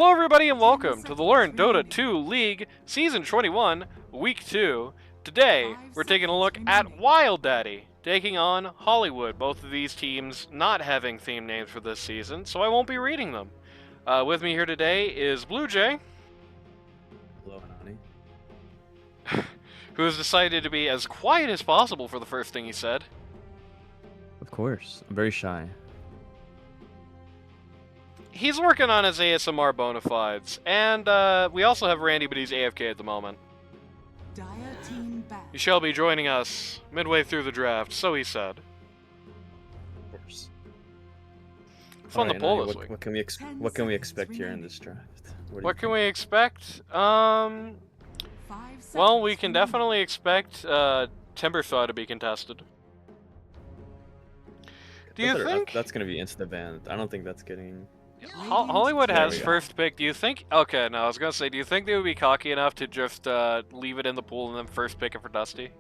Hello everybody and welcome to the Learn Dota 2 League Season 21, Week 2. Today, we're taking a look at WildDaddy, taking on Hollywood, both of these teams not having theme names for this season, so I won't be reading them. With me here today is Blue Jay, Hello, honey. who has decided to be as quiet as possible for the first thing he said. Of course. I'm very shy. He's working on his ASMR bona fides, and we also have Randy, but he's AFK at the moment. He shall be joining us midway through the draft, so he said. Of course. Fun to pull this week. What can we expect here in this draft? What can we expect? Well, we can definitely expect Timberthaw to be contested. Do you think that's gonna be insta-banned? I don't think that's getting. Hollywood has first pick. Do you think? Okay, no, I was gonna say, do you think they would be cocky enough to just leave it in the pool and then first pick it for Dusty?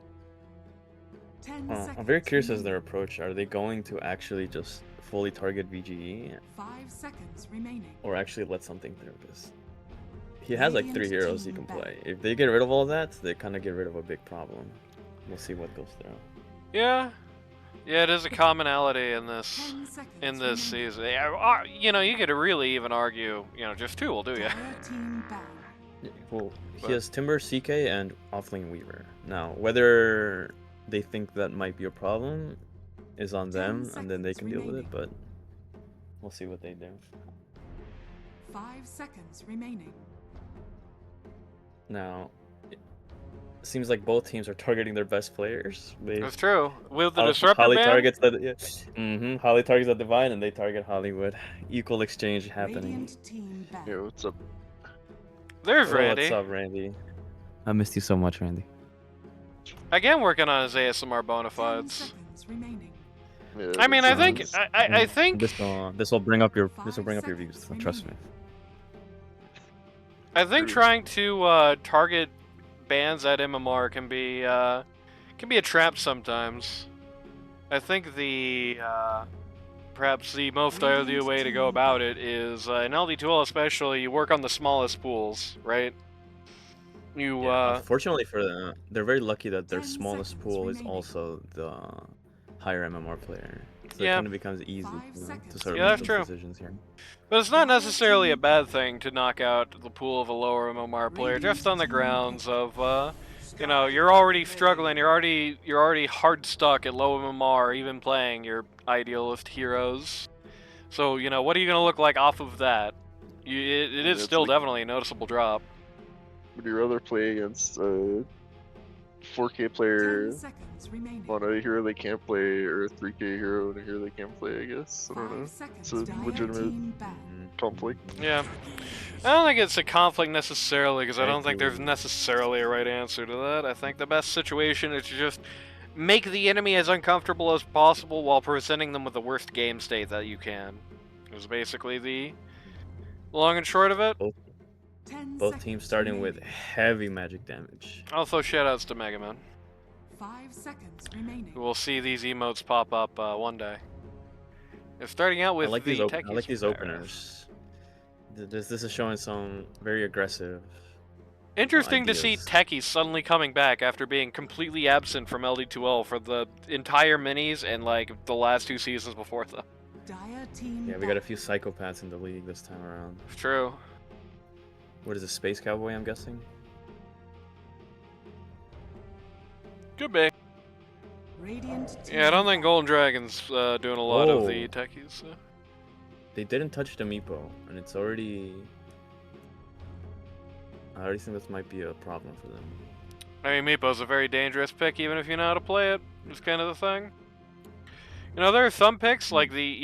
I'm very curious as their approach. Are they going to actually just fully target VGE? 5 seconds remaining. Or actually let something through? Because he has like 3 heroes he can play. If they get rid of all that, they kind of get rid of a big problem. We'll see what goes through. Yeah. Yeah, it is a commonality in this season. Yeah, you know, you could really even argue, you know, just 2 will do ya. Yeah, well, he has Timber, CK, and Offlane Weaver. Now, whether they think that might be a problem is on them, and then they can deal with it, but we'll see what they do. 5 seconds remaining. Now, it seems like both teams are targeting their best players. That's true. With the Disruptor Holly ban? targets the Holly targets the Divine, and they target Hollywood. Equal exchange happening. Hey, what's up? There's Randy. What's up, Randy? I missed you so much, Randy. Again, working on his ASMR bona fides. Yeah, I mean, I think This will bring up your views. Trust me. I think trying to target bans at MMR can be a trap sometimes. I think perhaps the most ideal way to go about it is in LD2L especially, you work on the smallest pools, right? Fortunately for them, they're very lucky that their smallest pool is also the higher MMR player. So it kind of becomes easy to sort of make those decisions here. But it's not necessarily a bad thing to knock out the pool of a lower MMR player, just on the grounds of, you know, you're already struggling, you're already hard stuck at low MMR, even playing your idealist heroes. So, you know, what are you gonna look like off of that? It is still definitely a noticeable drop. Would you rather play against a 4K player on a hero they can't play, or a 3K hero on a hero they can't play, I guess? I don't know. It's a legitimate conflict. Yeah. I don't think it's a conflict necessarily, because I don't think there's necessarily a right answer to that. I think the best situation is to just make the enemy as uncomfortable as possible while presenting them with the worst game state that you can. Is basically the long and short of it. Both teams starting with heavy magic damage. Also, shoutouts to Mega Man. 5 seconds remaining. We'll see these emotes pop up one day. They're starting out with I like these openers. This is showing some very aggressive. Interesting to see techies suddenly coming back after being completely absent from LD2L for the entire minis and like the last 2 seasons before them. Yeah, we got a few psychopaths in the league this time around. True. What is a Space Cowboy, I'm guessing? Could be. Yeah, I don't think Golden Dragon's doing a lot of the techies. So. They didn't touch the Meepo, and it's already... I already think this might be a problem for them. I mean, Meepo's a very dangerous pick, even if you know how to play it. It's kind of the thing. You know, there are some picks like the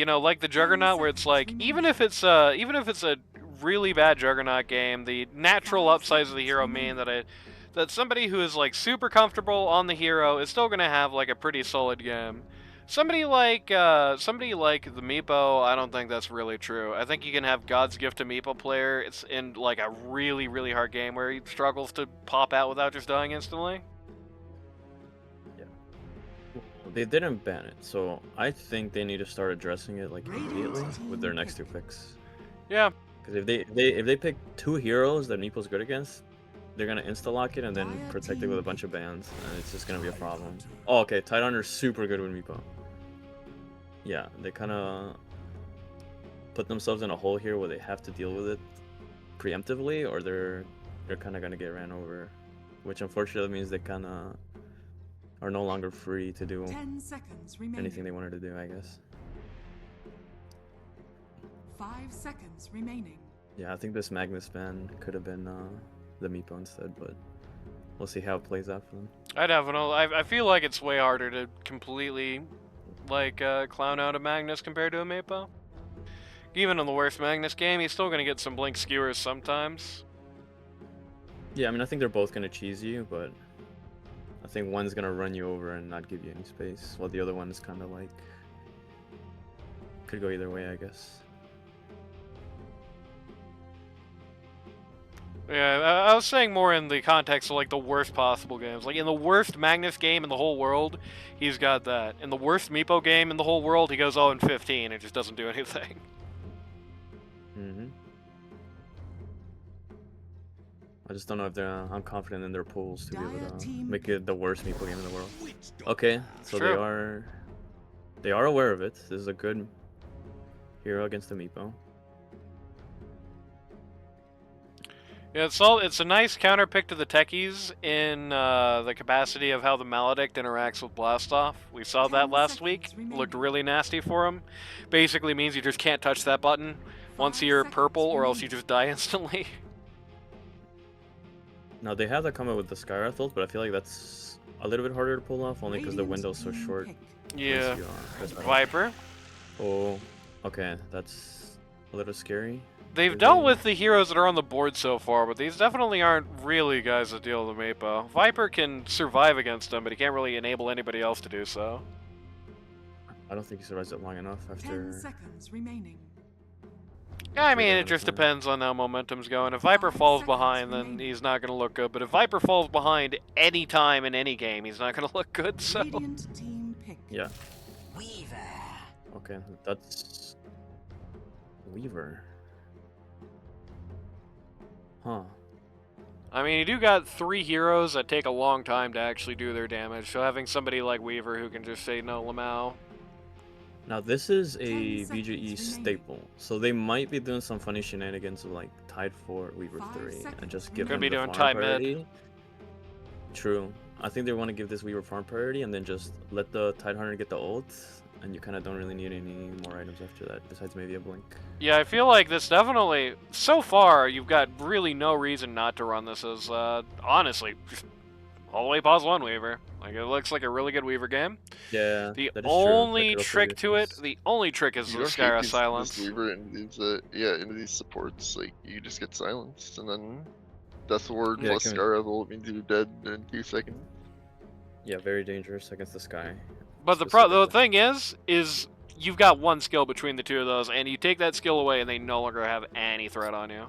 Juggernaut, where it's like even if it's a really bad Juggernaut game, the natural upsides of the hero mean that somebody who is like super comfortable on the hero is still gonna have like a pretty solid game. Somebody like the Meepo, I don't think that's really true. I think you can have God's Gift to Meepo player. It's in like a really, really hard game where he struggles to pop out without just dying instantly. Yeah. They didn't ban it, so I think they need to start addressing it like immediately with their next 2 picks. Yeah. Because if they pick 2 heroes that Meeple's good against, they're gonna insta lock it and then protect it with a bunch of bans, and it's just gonna be a problem. Oh, okay, Tidehunter's super good with Meepo. Yeah, they kind of put themselves in a hole here where they have to deal with it preemptively, or they're kind of gonna get ran over, which unfortunately means they kind of are no longer free to do 10 seconds remaining. anything they wanted to do, I guess. 5 seconds remaining. Yeah, I think this Magnus ban could have been the Meepo instead, but we'll see how it plays out for them. I feel like it's way harder to completely, like, clown out a Magnus compared to a Meepo. Even in the worst Magnus game, he's still gonna get some blink skewers sometimes. Yeah, I mean, I think they're both gonna cheese you, but I think one's gonna run you over and not give you any space, while the other one is kind of like could go either way, I guess. Yeah, I was saying more in the context of like the worst possible games. Like in the worst Magnus game in the whole world, he's got that. In the worst Meepo game in the whole world, he goes 0-15 and just doesn't do anything. Mm-hmm. I just don't know if they're. I'm confident in their pools to be able to make it the worst Meepo game in the world. Okay, so True. they are aware of it. This is a good hero against the Meepo. Yeah, it's a nice counter pick to the techies in the capacity of how the Maledict interacts with Blastoff. We saw that last week. Looked really nasty for him. Basically means you just can't touch that button once you're purple, or else you just die instantly. Now they have that coming with the Skywrath ult, but I feel like that's a little bit harder to pull off, only because the window's so short. Yeah. Viper. Oh, okay, that's a little scary. They've dealt with the heroes that are on the board so far, but these definitely aren't really guys that deal with the Meepo. Viper can survive against them, but he can't really enable anybody else to do so. I don't think he survives it long enough after. 10 seconds remaining. Yeah, I mean, it just depends on how momentum's going. If Viper falls behind, then he's not going to look good. But if Viper falls behind any time in any game, he's not going to look good, so... Radiant team pick. Yeah. Okay, that's... Weaver. Huh. I mean, you do got 3 heroes that take a long time to actually do their damage, so having somebody like Weaver who can just say no Lamau. Now this is a VGE staple, so they might be doing some funny shenanigans of like Tide 4, Weaver 3, and just give them Could be the doing farm Tide priority. mid. True. I think they want to give this Weaver farm priority and then just let the Tidehunter get the ult, and you kind of don't really need any more items after that, besides maybe a blink. Yeah, I feel like this definitely... So far, you've got really no reason not to run this as, honestly, just all the way pause 1 Weaver. Like, it looks like a really good Weaver game. Yeah, The that is only true. trick to it, the only trick is You the don't get Skyra these- silence. This Weaver into these, into these supports, like, you just get silenced, and then Death Ward Yeah, plus can- Scar ult means you're dead in 2 seconds. Yeah, very dangerous against the Sky. But the thing is you've got 1 skill between the 2 of those, and you take that skill away, and they no longer have any threat on you.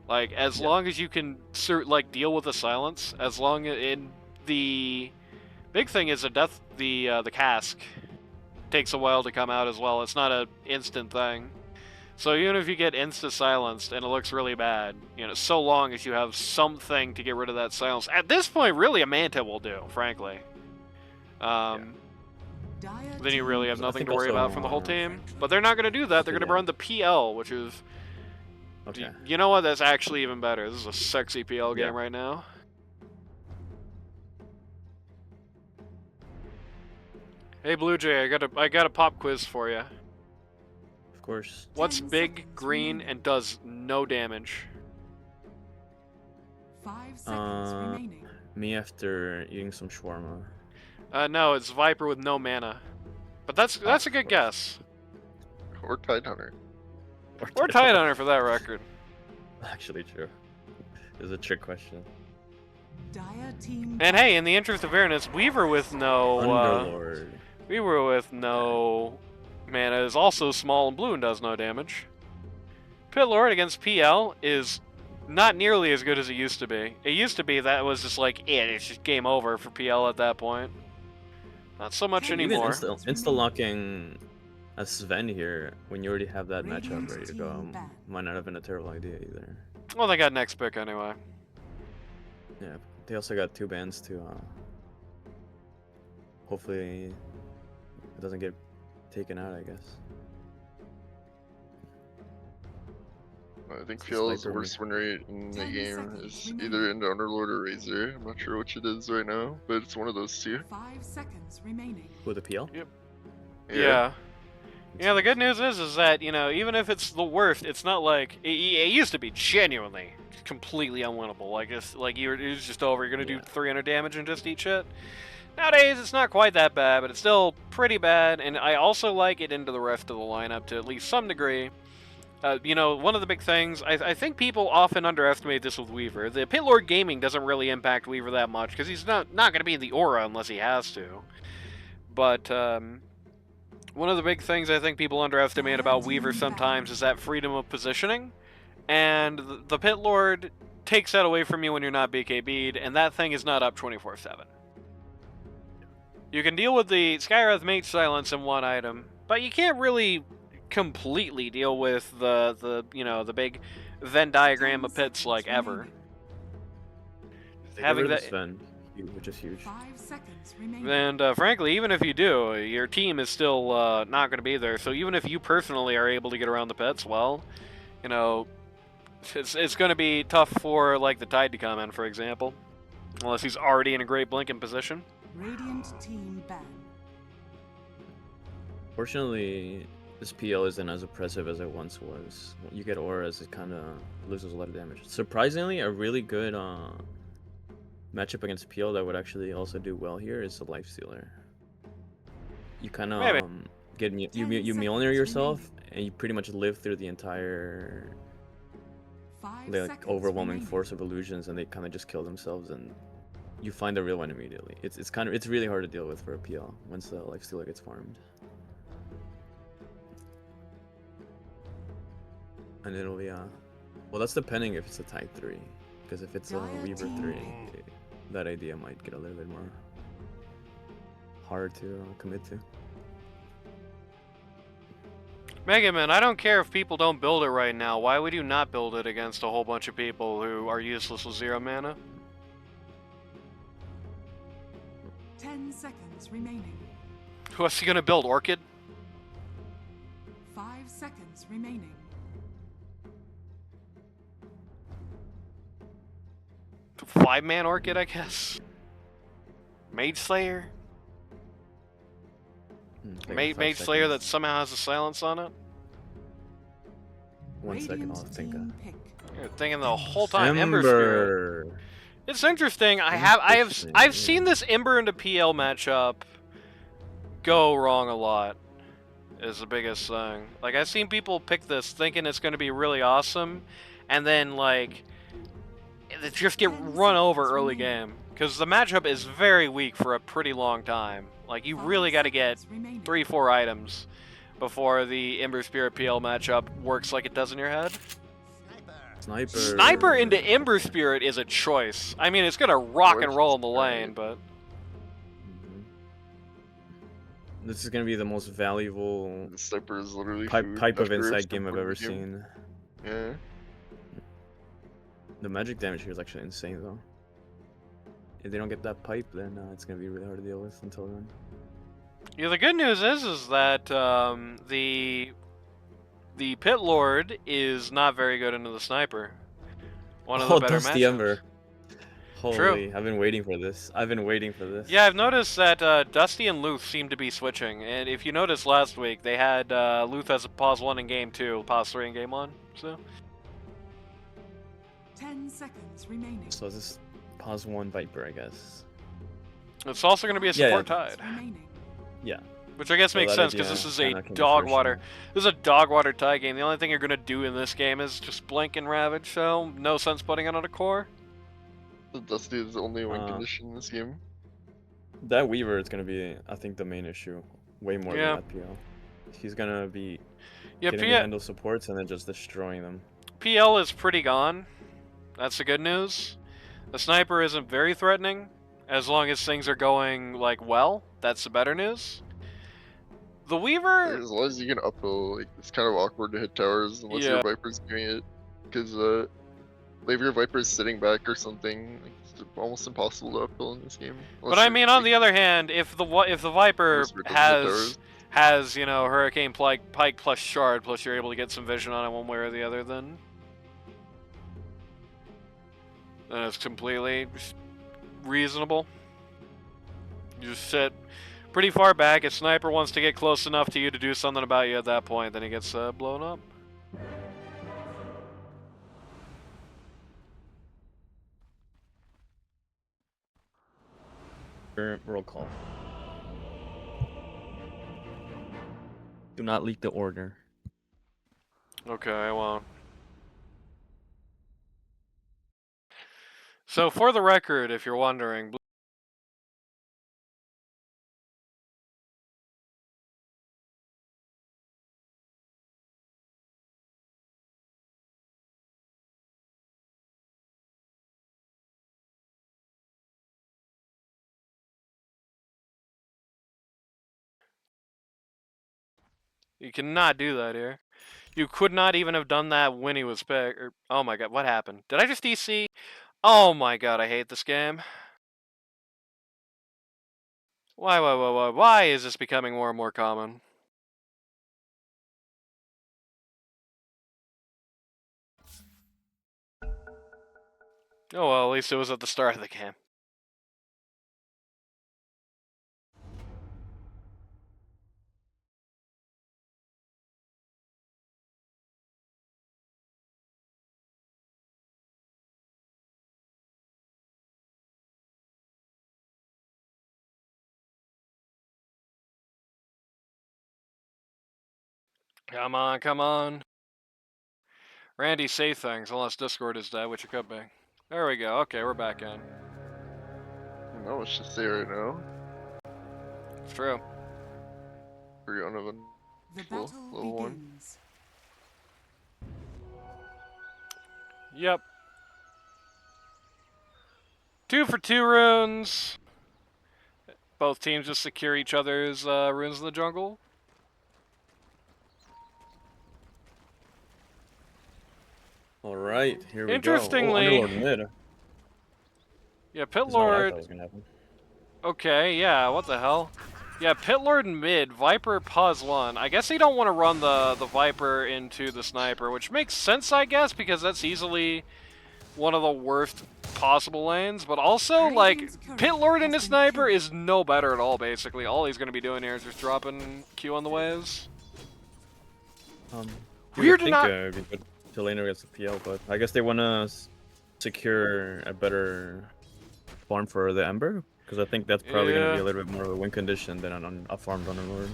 Like, as long as you can, like, deal with the silence, as long as in the big thing is the cask takes a while to come out as well. It's not an instant thing. So even if you get insta-silenced and it looks really bad, you know, so long as you have something to get rid of that silence. At this point, really, a Manta will do, frankly. Then you really have nothing to worry about from the whole team. But they're not going to do that. They're going to run the PL, which is... Okay. You know what? That's actually even better. This is a sexy PL game right now. Hey, Blue Jay, I got a pop quiz for you. Of course. What's big, green, and does no damage? 5 seconds remaining. Me after eating some shawarma. No, it's Viper with no mana. But that's a good guess. Or Tidehunter. Or Tidehunter for that record. Actually true. It was a trick question. Dire team. And hey, in the interest of fairness, Weaver with no Underlord. Weaver with no mana is also small and blue and does no damage. Pit Lord against PL is not nearly as good as it used to be. It used to be that was just like it's just game over for PL at that point. Not so much anymore. Even insta-locking as Sven here, when you already have that matchup Radiant ready to go, team ban. might not have been a terrible idea either. Well, they got next pick anyway. Yeah, they also got 2 bans to hopefully it doesn't get taken out, I guess. I think It's Fiel's sniper worst win rate in the 10 game seconds is remaining. either into Underlord or Razor. I'm not sure which it is right now, but it's one of those two. 5 seconds remaining. Who, the PL? Yeah. Yeah, the good news is that, you know, even if it's the worst, it's not like it used to be genuinely completely unwinnable. Like it's like it was just over. You're gonna do Yeah. 300 damage and just eat shit. Nowadays, it's not quite that bad, but it's still pretty bad. And I also like it into the rest of the lineup to at least some degree. You know, one of the big things, I think people often underestimate this with Weaver. The Pit Lord Gaming doesn't really impact Weaver that much because he's not going to be in the aura unless he has to. But one of the big things I think people underestimate about Weaver sometimes is that freedom of positioning. And the Pit Lord takes that away from you when you're not BKB'd, and that thing is not up 24/7. You can deal with the Skywrath Mage Silence in one item, but you can't really completely deal with the you know, the big Venn diagram of pits like ever. Having that, Sven, which is huge. 5 seconds remaining. and frankly, even if you do, your team is still not going to be there. So even if you personally are able to get around the pits, well, you know, it's going to be tough for like the Tide to come in, for example, unless he's already in a great blinking position. Radiant team ban. Fortunately, this PL isn't as oppressive as it once was. When you get auras, it kind of loses a lot of damage. Surprisingly, a really good matchup against PL that would actually also do well here is the Lifestealer. You kind Maybe. of get you 10 Mjolnir seconds yourself, remaining. and you pretty much live through the entire 5 like seconds overwhelming remaining. force of illusions, and they kind of just kill themselves, and you find the real one immediately. It's really hard to deal with for a PL once the Lifestealer gets farmed. And it'll be well, that's depending if it's a Tide 3, because if it's a Weaver 3, that idea might get a little bit more hard to commit to. Mega Man, I don't care if people don't build it right now. Why would you not build it against a whole bunch of people who are useless with 0 mana? 10 seconds remaining. What's he gonna build? Orchid? 5 seconds remaining. 5-man Orchid, I guess. Mage Slayer? Mage Slayer that somehow has a silence on it? 1 second, I'll Radiant think. team pick. You're thinking the whole time Ember Spirit. It's interesting. I've seen this Ember into PL matchup go wrong a lot. Is the biggest thing. Like I've seen people pick this thinking it's going to be really awesome, and then like they just get run over early game because the matchup is very weak for a pretty long time. Like you really got to get 3-4 items before the Ember Spirit PL matchup works like it does in your head. Sniper into Ember Spirit is a choice. I mean, it's gonna rock and roll in the lane, but this is gonna be the most valuable The sniper is literally pipe food of after inside some game I've point ever of the game. seen. Yeah. The magic damage here is actually insane, though. If they don't get that pipe, then it's gonna be really hard to deal with until then. yeah. The good news is that the Pit Lord is not very good into the Sniper. One of the better Dusty matchups. Ember. Holy, I've been waiting for this. Yeah, I've noticed that Dusty and Luth seem to be switching. And if you noticed last week, they had Luth as a pause 1 in game 2, pause 3 in game 1. So 10 seconds remaining. So this pause 1 Viper, I guess. it's also going to be a support Tide, Remaining. Yeah. which I guess So makes that sense because idea this is a kinda came to dog fruition. water. This is a dog water Tide game. The only thing you're going to do in this game is just blink and ravage. So no sense putting it on a core. The Dusty is the only win condition in this game. That Weaver is gonna be, I think, the main issue. Way more Yeah. than that PL. He's gonna be Yeah, getting to handle supports and then just destroying them. PL is pretty gone. That's the good news. The Sniper isn't very threatening as long as things are going like well. That's the better news. The Weaver. As long as you can uphill, like, it's kind of awkward to hit towers unless Yeah. your Viper's doing it. Because if your Viper's sitting back or something, like, it's almost impossible to uphill in this game. But I mean, on the other hand, if the Viper has you know Hurricane Pike plus Shard, plus you're able to get some vision on it one way or the other, then it's completely reasonable. You just sit pretty far back. If Sniper wants to get close enough to you to do something about you at that point, then he gets blown up. Roll call. Do not leak the order. Okay, I won't. So, for the record, if you're wondering, you cannot do that here. You could not even have done that when he was picked. Oh my god, what happened? Did I just DC? Oh my god, I hate this game. Why is this becoming more and more common? Oh well, at least it was at the start of the game. Come on, come on. Randy, say things, unless Discord is dead, which it could be. There we go. Okay, we're back in. I don't know what to say right now. It's true. Pretty uneventful. The battle Level 1. begins. Yep. 2 for 2 runes. Both teams just secure each other's runes in the jungle. All right, here we go. Interestingly- Oh, Underlord mid. Yeah, Pit That's not what I thought Lord. was gonna happen. Okay, yeah, what the hell? Yeah, Pit Lord mid, Viper pause 1. I guess they don't want to run the Viper into the Sniper, which makes sense, I guess, because that's easily one of the worst possible lanes. But also, like, Pit Lord into Sniper is no better at all, basically. All he's going to be doing here is just dropping Q on the waves. You Weird would to think not- it'd be good to laner against the PL, but I guess they want to secure a better farm for the Ember, because I think that's probably going to be Yeah. a little bit more of a win condition than on a farmed Underlord.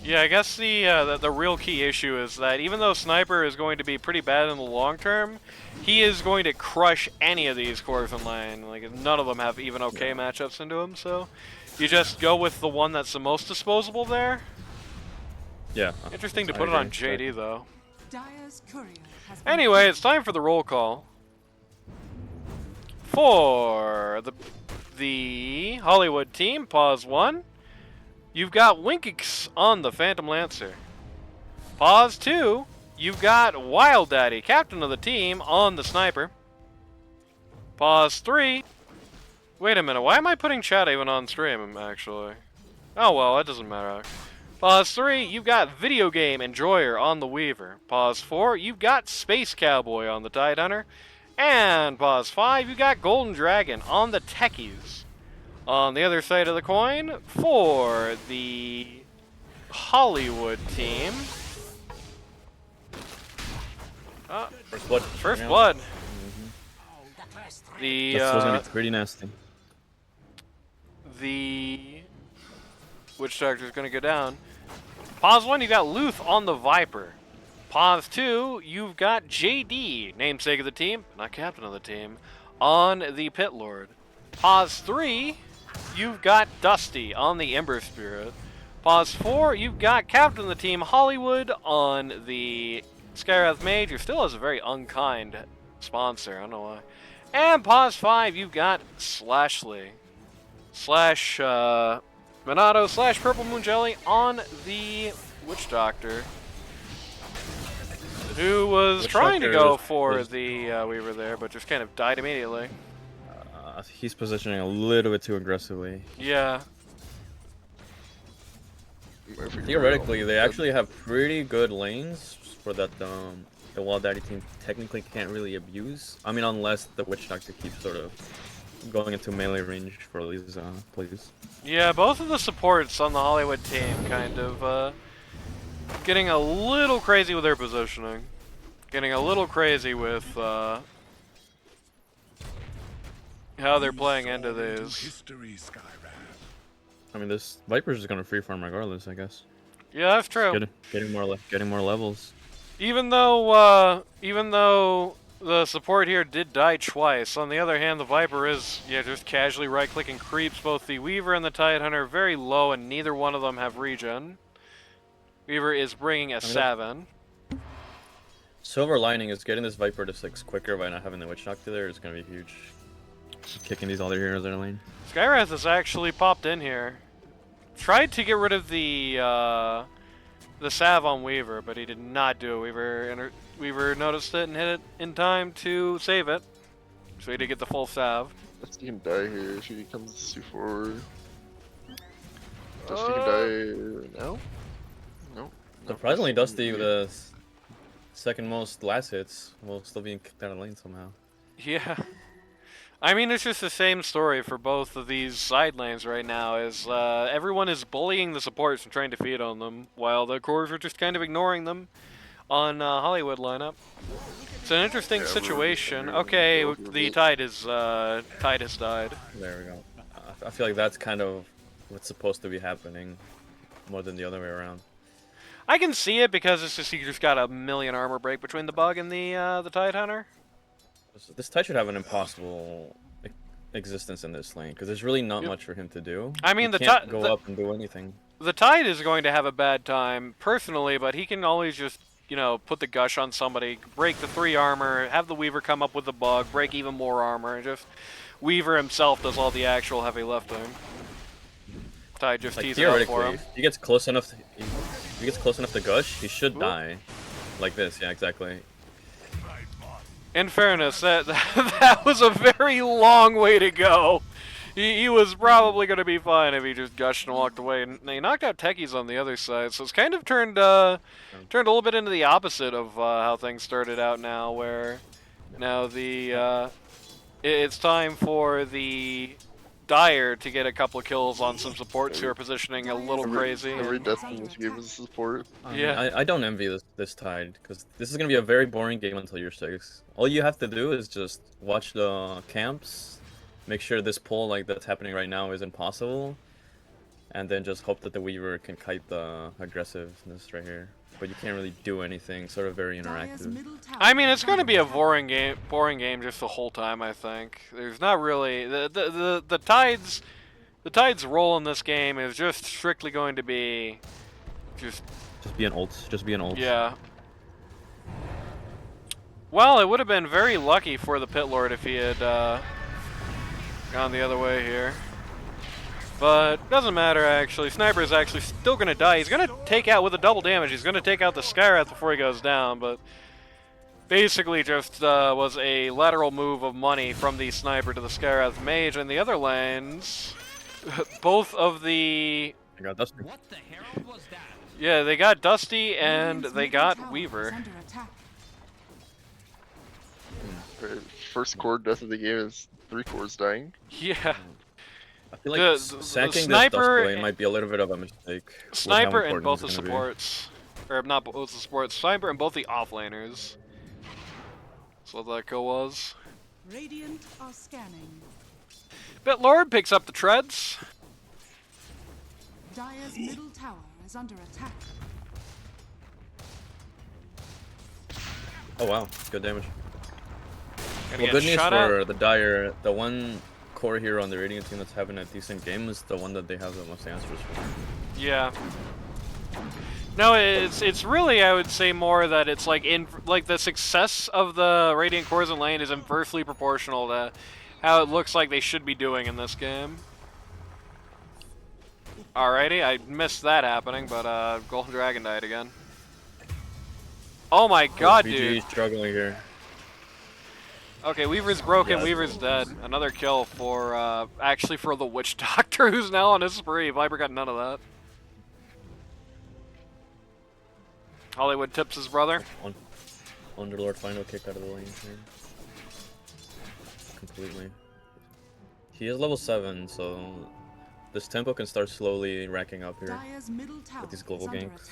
Yeah, I guess the real key issue is that even though Sniper is going to be pretty bad in the long term, he is going to crush any of these cores in lane. Like, none of them have even okay matchups into him, so you just go with the one that's the most disposable there. Yeah. Interesting to I put it on agree. JD, though. Dire's courier has been Anyway, killed. it's time for the roll call. For the Hollywood team, pause 1. You've got Winkix on the Phantom Lancer. Pause 2. You've got WildDaddy, captain of the team, on the Sniper. Pause 3. Wait a minute, why am I putting chat even on stream, actually? Oh well, that doesn't matter. Pause 3, you've got Video Game Enjoyer on the Weaver. Pause 4, you've got Space Cowboy on the Tide Hunter. And pause 5, you've got Golden Dragon on the Techies. On the other side of the coin, for the Hollywood team. First blood. First Yeah. Blood. Mhm. The That's still gonna be pretty nasty. the Witch Doctor's gonna go down. Pause 1, you got Luth on the Viper. Pause 2, you've got JD, namesake of the team, not captain of the team, on the Pit Lord. Pause 3, you've got Dusty on the Ember Spirit. Pause 4, you've got captain of the team, Hollywood, on the Skyrath Mage, who still has a very unkind sponsor, I don't know why. And pause 5, you've got Slashly. Slash Minato slash Purple Moon Jelly on the Witch Doctor, who was Witch trying to Doctor go is- for is- the Weaver there, but just kind of died immediately. He's positioning a little bit too aggressively. Yeah. Theoretically, they actually have pretty good lanes for that the WildDaddy team technically can't really abuse. I mean, unless the Witch Doctor keeps sort of going into melee range for these plays. Yeah, both of the supports on the Hollywood team kind of getting a little crazy with their positioning. Getting a little crazy with how they're playing into these. I mean, this Viper's just gonna free farm regardless, I guess. Yeah, that's true. Getting more levels. Even though the support here did die twice, on the other hand, the Viper is just casually right-clicking creeps. Both the Weaver and the Tidehunter are very low, and neither one of them have regen. Weaver is bringing a 7. Silver lining is getting this Viper to 6 quicker by not having the Witch Doctor there is gonna be huge. Kicking these other heroes in lane. Skywrath has actually popped in here. Tried to get rid of the salve on Weaver, but he did not do it. Weaver noticed it and hit it in time to save it. So he did get the full salve. Dusty can die here if he comes too forward. Dusty can die now? No. Surprisingly, Dusty with the second most last hits will still be kicked out of lane somehow. Yeah. I mean, it's just the same story for both of these side lanes right now, is everyone is bullying the supports and trying to feed on them, while the cores are just kind of ignoring them on Hollywood lineup. It's an interesting situation. Okay, the Tide has died. There we go. I feel like that's kind of what's supposed to be happening more than the other way around. I can see it because it's just you just got a million armor break between the Bug and the Tidehunter. This Tide should have an impossible existence in this lane because there's really not much for him to do. I mean, he can't go up and do anything. The Tide is going to have a bad time personally, but he can always just put the gush on somebody, break the 3 armor, have the Weaver come up with the Bug, break even more armor, and just Weaver himself does all the actual heavy lifting. Tide just tees it up for him. If he gets close enough, if he gets close enough to gush, he should die, like this. Yeah, exactly. In fairness, that was a very long way to go. He was probably going to be fine if he just gushed and walked away. And he knocked out techies on the other side, so it's kind of turned a little bit into the opposite of how things started out now, where now it's time for the Dire to get a couple of kills on some supports who are positioning a little crazy. Every death in this game is support. Yeah. I don't envy this Tide because this is gonna be a very boring game until year 6. All you have to do is just watch the camps, make sure this pull like that's happening right now isn't possible, and then just hope that the Weaver can kite the aggressiveness right here. But you can't really do anything. Sort of very interactive. I mean, it's going to be a boring game just the whole time. I think there's not really the Tide's role in this game is just strictly going to be just be an ult. Just be an ult. Yeah. Well, it would have been very lucky for the Pit Lord if he had gone the other way here. But doesn't matter actually. Sniper is actually still going to die. He's going to take out with a double damage. He's going to take out the Skywrath before he goes down, but basically just was a lateral move of money from the Sniper to the Skywrath Mage. And the other lanes, both of the... I got Dusty. What the hell was that? Yeah, they got Dusty and they got Weaver. First core death of the game is 3 cores dying. Yeah. I feel like sacking this Dusty lane might be a little bit of a mistake. Sniper and both the supports. Or not both the supports. Sniper and both the offlaners. That's what that kill was. Radiant are scanning. Bitlord picks up the treads. Dire's middle tower is under attack. Oh wow, good damage. Gonna Well, get good news shot for at. the Dire. The one core hero on the Radiant team that's having a decent game is the one that they have the most answers for. Yeah. No, it's really, I would say more that it's like the success of the Radiant cores in lane is inversely proportional to how it looks like they should be doing in this game. Alrighty, I missed that happening, but Golden Dragon died again. Oh my god, PG dude. struggling here. Okay, Weaver's broken, Yeah. Weaver's dead. Another kill for, actually for the Witch Doctor, who's now on his spree. Viper got none of that. Hollywood tips his brother. Underlord final kick out of the lane here. Completely. He is level 7, so this tempo can start slowly racking up here with these global ganks.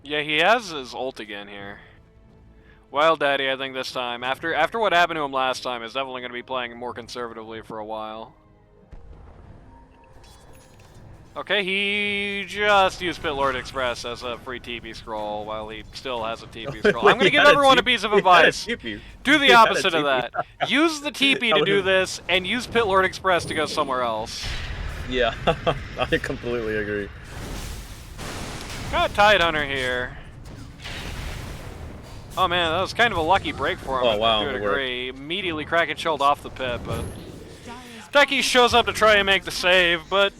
Yeah, he has his ult again here. WildDaddy, I think this time, after what happened to him last time, is definitely going to be playing more conservatively for a while. Okay, he just used Pitlord Express as a free TP scroll while he still has a TP scroll. I'm going to give everyone a piece of advice. Do the opposite of that. Use the TP to do this, and use Pitlord Express to go somewhere else. Yeah, I completely agree. Got Tidehunter here. Oh man, that was kind of a lucky break for him. Oh wow, to a degree. Immediately Kraken chilled off the pit, but Techie shows up to try and make the save, but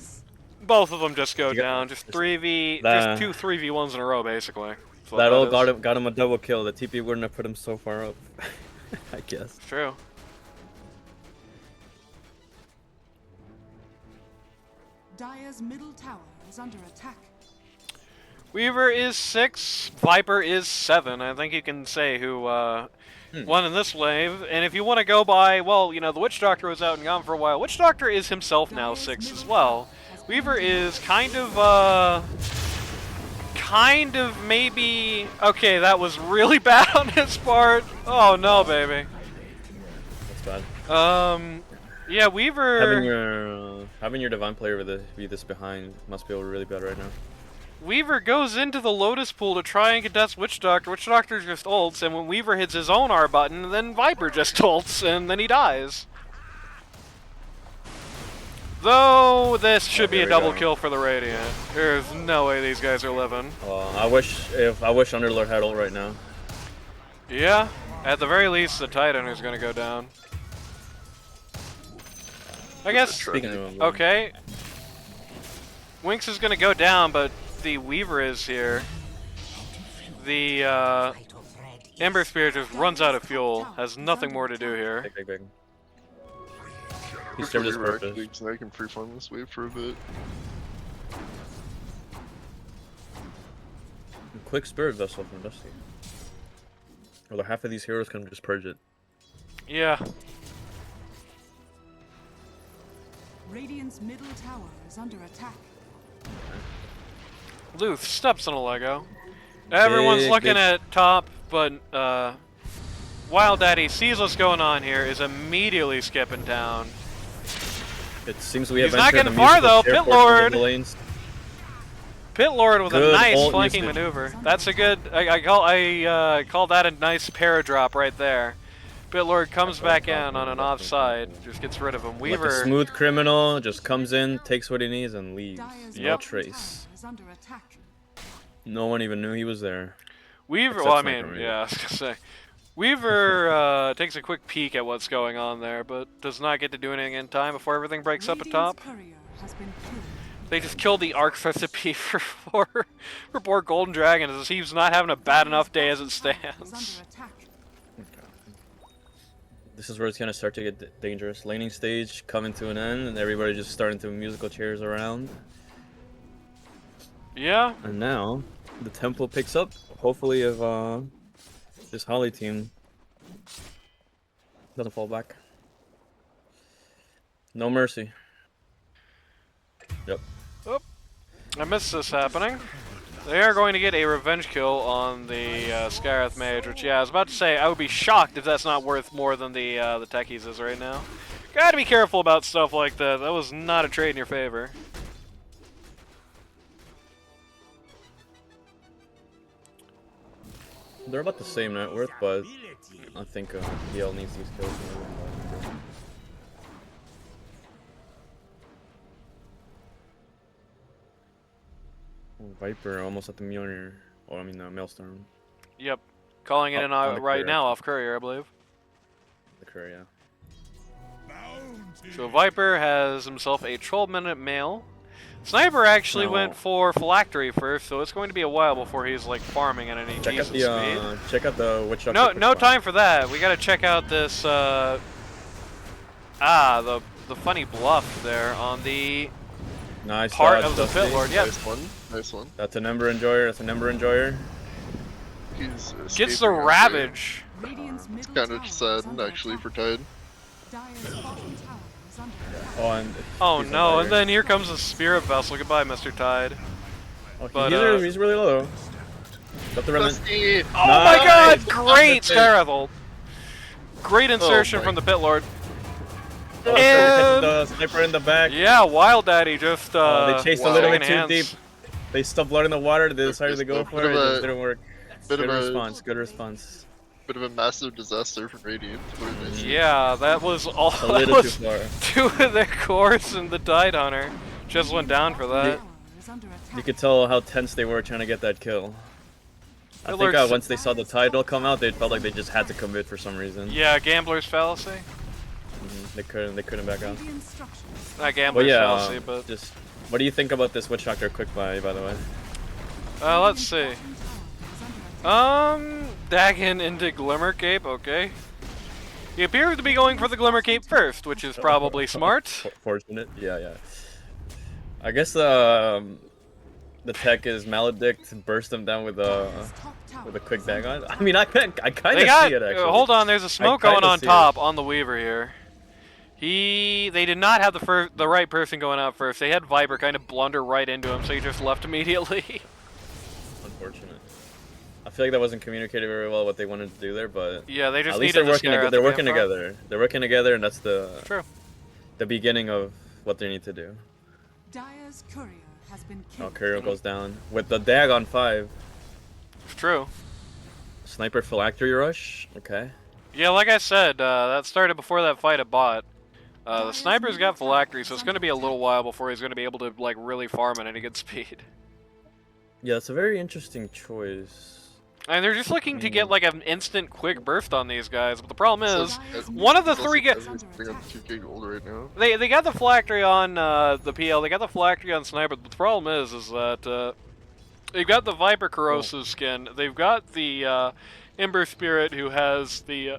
both of them just go down. Just 3v, just 2 3v1s in a row, basically. That all got him a double kill. The TP wouldn't have put him so far up, I guess. True. Dire's middle tower is under attack. Weaver is 6, Viper is 7. I think you can say who won in this wave. And if you want to go by, well, you know, the Witch Doctor was out and gone for a while. Witch Doctor is himself now 6 as well. Weaver is kind of maybe... Okay, that was really bad on his part. Oh no, baby. That's bad. Yeah, Weaver... Having your Divine Player be this behind must feel really bad right now. Weaver goes into the Lotus Pool to try and contest Witch Doctor. Witch Doctor just ults, and when Weaver hits his own R button, then Viper just ults, and then he dies. Though this should be a double kill for the Radiant. There's no way these guys are living. I wish Underlord had ult right now. Yeah, at the very least, the Titan is going to go down. I guess. Okay. Winx is going to go down, but the Weaver is here. The Ember Spear just runs out of fuel. Has nothing more to do here. Big. He served his purpose. So I can free farm this wave for a bit. Quick Spirit Vessel from Dusty. Although half of these heroes can just purge it. Yeah. Radiant's middle tower is under attack. Luth steps on a Lego. Everyone's looking at top, but WildDaddy sees what's going on here, is immediately skipping down. It seems we have He's not getting far though. Pitlord with Good a nice ult flanking usage. maneuver. That's a good. I call that a nice paradrop right there. Pitlord comes back in on an offside, just gets rid of him. Weaver. Like a smooth criminal, just comes in, takes what he needs, and leaves. No trace. No one even knew he was there. Weaver. Except Well, I Sniper, mean, maybe. yeah, I was gonna say. Weaver takes a quick peek at what's going on there, but does not get to do anything in time before everything breaks up at top. They just killed the Arc recipe for poor Golden Dragon, as he's not having a bad enough day as it stands. This is where it's gonna start to get dangerous. Laning stage coming to an end, and everybody just starting to musical chairs around. Yeah. And now the tempo picks up. Hopefully, if this Holly team doesn't fall back. No mercy. Yep. Oh, I missed this happening. They are going to get a revenge kill on the Scarith Mage, which, yeah, I was about to say, I would be shocked if that's not worth more than the Techies is right now. Gotta be careful about stuff like that. That was not a trade in your favor. They're about the same net worth, but I think DL needs these kills. Viper almost at the Mjolnir. Oh, I mean, Maelstrom. Yep. Calling it in right now off Courier, I believe. The Courier, So Viper has himself a 12-minute mail. Sniper actually No. went for Phylactery first, so it's going to be a while before he's like farming at any Check out decent speed. check out the Witch Doctor. No, quick no find. time for that. We gotta check out this. The funny bluff there on the Nice part dodge, of the Dusty. Pit Lord. Yep. Nice one. Nice one. That's a number enjoyer. That's a number enjoyer. He's Gets escaping the out there. Ravage. Radiant's middle It's kind tower of is sad, under actually, attack. for Tide. Dire's bottom tower is under attack. Oh, and Oh he's no! on And fire. then here comes the Spirit Vessel. Goodbye, Mr. Tide. Oh, but, he's really low. Got the remnant. Dusty! Oh my God! Nice. Great Skyrathel. Great insertion my- from the Pit Lord. Oh, And- the sniper in the back. Yeah, WildDaddy just They chased wow. a little bit shaking too hands. deep. They stuffed blood in the water. They decided to go Bit for of it. It a- just didn't work. bit Good of a- response. Good response. Bit of a massive disaster for Radiant. What a nice- Yeah, that was all. A That little too was far. two of their cores, and the Tide Hunter just went down for that. Tower is under attack. You could tell how tense they were trying to get that kill. I Pit think Lord's- once they saw the title come out, they felt like they just had to commit for some reason. Yeah, Gambler's Fallacy. They couldn't back out. Radiant structures. Not Well, Gambler's yeah. Fallacy, but Just what do you think about this Witch Doctor quick buy, by the way? let's see. Dagon into Glimmer Cape. Okay. He appears to be going for the Glimmer Cape first, which is probably smart. Fortunate. Yeah. I guess the tech is Maledict, burst them down with a quick Dagon. I mean, I kind They of got. see it actually. Hold on, there's a smoke kinda going on see top on the Weaver here. They did not have the right person going out first. They had Viper kind of blunder right into him, so he just left immediately. Unfortunate. I feel like that wasn't communicated very well what they wanted to do there, but Yeah, they just at least needed they're to working. scare at They're the working campfire. together. They're working together, and that's True. the beginning of what they need to do. Dire's courier has been Oh, killed. Courier goes down with the Dag on 5. It's true. Sniper Phylactery Rush. Okay. Yeah, like I said, that started before that fight at bot. The sniper's got phylactery, so it's going to be a little while before he's going to be able to like really farm at any good speed. Yeah, it's a very interesting choice. And they're just looking to get like an instant quick burst on these guys, but the problem is Dire's one of the middle three tower get is under They got attack. 2k gold right now. they got the phylactery on the PL, they got the phylactery on sniper, but the problem is that they've got the Viper Corrosive skin, they've got the Ember Spirit who has the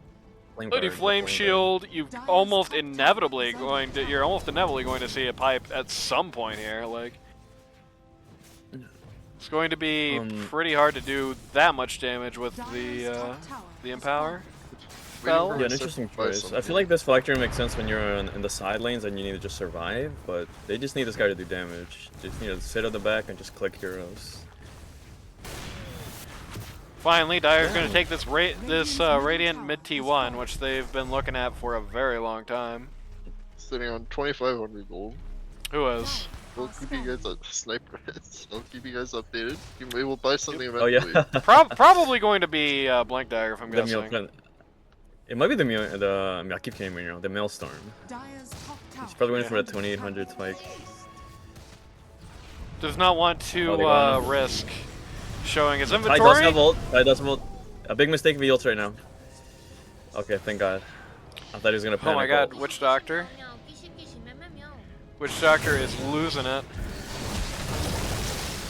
Bloody Flame Shield. You're almost inevitably going to see a pipe at some point here. Like, it's going to be pretty hard to do that much damage with Dire's the top tower is Empower. Spell? Yeah, an interesting choice. I feel like this Phylactery makes sense when you're in the side lanes and you need to just survive, but they just need this guy to do damage. They just need to sit on the back and just click heroes. Finally, Dire's going to take this Radiant mid T1, which they've been looking at for a very long time. Sitting on 2,500 gold. Who is? We'll keep you guys sniper hits. I'll keep you guys updated. We will buy something Oh eventually. yeah. Probably going to be Blank Dagger, if I'm The guessing. Mule- It might be I keep saying Mule, the Maelstrom. Dire's top tower. He's probably waiting for a 2800 spike. Does not want Oh, to they got him. risk showing his Tide does inventory. have ult. Tide does have ult. A big mistake if he ults right now. Okay, thank God. I thought he was gonna panic. Oh my God, ult. Witch Doctor. Witch Doctor is losing it.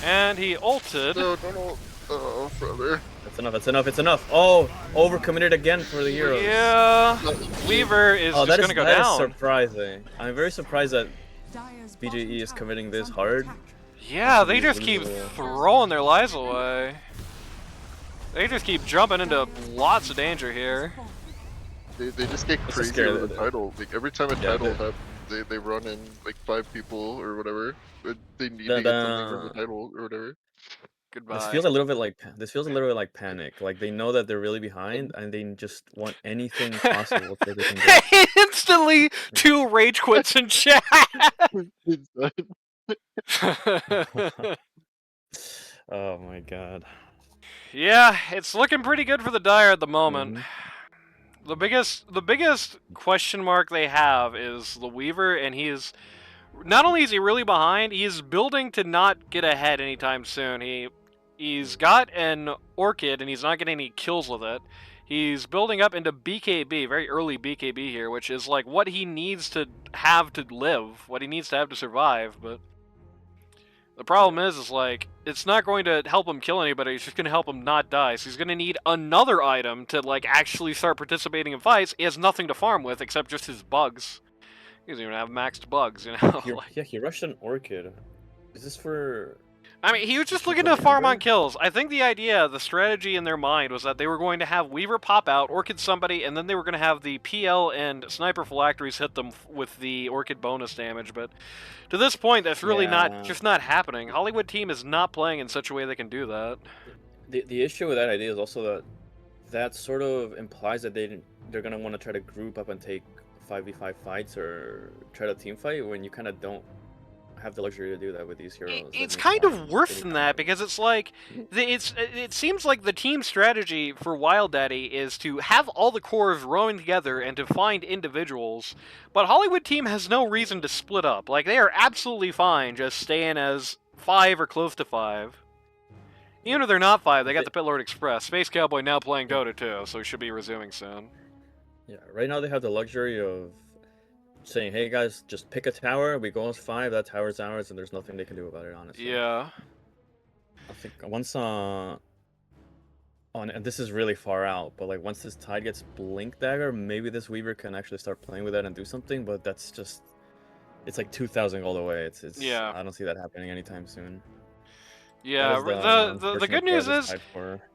And he ulted. No, don't ult. Oh, brother. That's enough. That's enough. It's enough. Oh, overcommitted again for the heroes. Yeah. Weaver is Oh, just going to go down. surprising. I'm very surprised that Dire's BJE bottom is tower committing is this under hard. attack. Yeah, they just Possibly keep losable. throwing their lives away. They just keep jumping into lots of danger here. They just get It's a crazy scary over the that- title. Like every time a Yeah, title they- happens, they run in like 5 people or whatever. But they need The- to get something from the- the title or whatever. Goodbye. This feels a little bit like panic. Like they know that they're really behind and they just want anything possible so they can get. Instantly, 2 rage quits in chat. Oh my God. Yeah, it's looking pretty good for the Dire at the moment. Mhm. The biggest question mark they have is the Weaver, and he's not only is he really behind, he's building to not get ahead anytime soon. He's got an Orchid, and he's not getting any kills with it. He's building up into BKB, very early BKB here, which is like what he needs to have to live, what he needs to have to survive. But The problem is like, it's not going to help him kill anybody, it's just going to help him not die. So he's going to need another item to, like, actually start participating in fights. He has nothing to farm with except just his bugs. He doesn't even have maxed bugs, you know? Yeah, he rushed an Orchid. Is this for... I mean, he was just This looking was to like farm on Ember? kills. I think the idea, the strategy in their mind was that they were going to have Weaver pop out, Orchid somebody, and then they were going to have the PL and Sniper Phylacteries hit them with the Orchid bonus damage, but to this point, that's really just not happening. Hollywood team is not playing in such a way they can do that. The issue with that idea is also that that sort of implies that they're going to want to try to group up and take 5v5 fights or try to team fight when you kind of don't have the luxury to do that with these heroes. It's kind of worse than that, because it's like, it seems like the team strategy for WildDaddy is to have all the cores rowing together and to find individuals, but Hollywood team has no reason to split up. Like, they are absolutely fine just staying as 5 or close to 5. Even if they're not 5, they got the Pitlord Express. Space Cowboy now playing Dota too, so he should be resuming soon. Yeah, right now they have the luxury of saying, hey guys, just pick a tower, we go as 5, that tower's ours, and there's nothing they can do about it, honestly. Yeah. I think once and this is really far out, but like once this Tide gets Blink Dagger, maybe this Weaver can actually start playing with that and do something, but that's just, it's like 2,000 all the way. It's yeah. I don't see that happening anytime soon. Yeah, the good news is,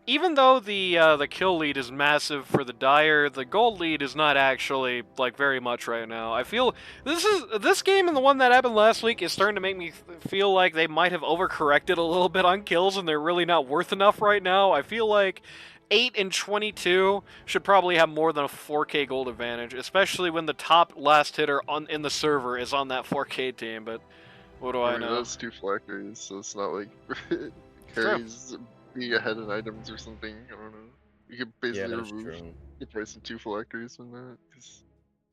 even though the kill lead is massive for the Dire, the gold lead is not actually, like, very much right now. I feel this game and the one that happened last week is starting to make me feel like they might have overcorrected a little bit on kills and they're really not worth enough right now. I feel like 8 and 22 should probably have more than a 4K gold advantage, especially when the top last hitter in the server is on that 4K team, but what do I know? That's 2 Phylacteries, so it's not like carries be ahead in items or something. I don't know. You could basically remove the price of 2 Phylacteries from that, because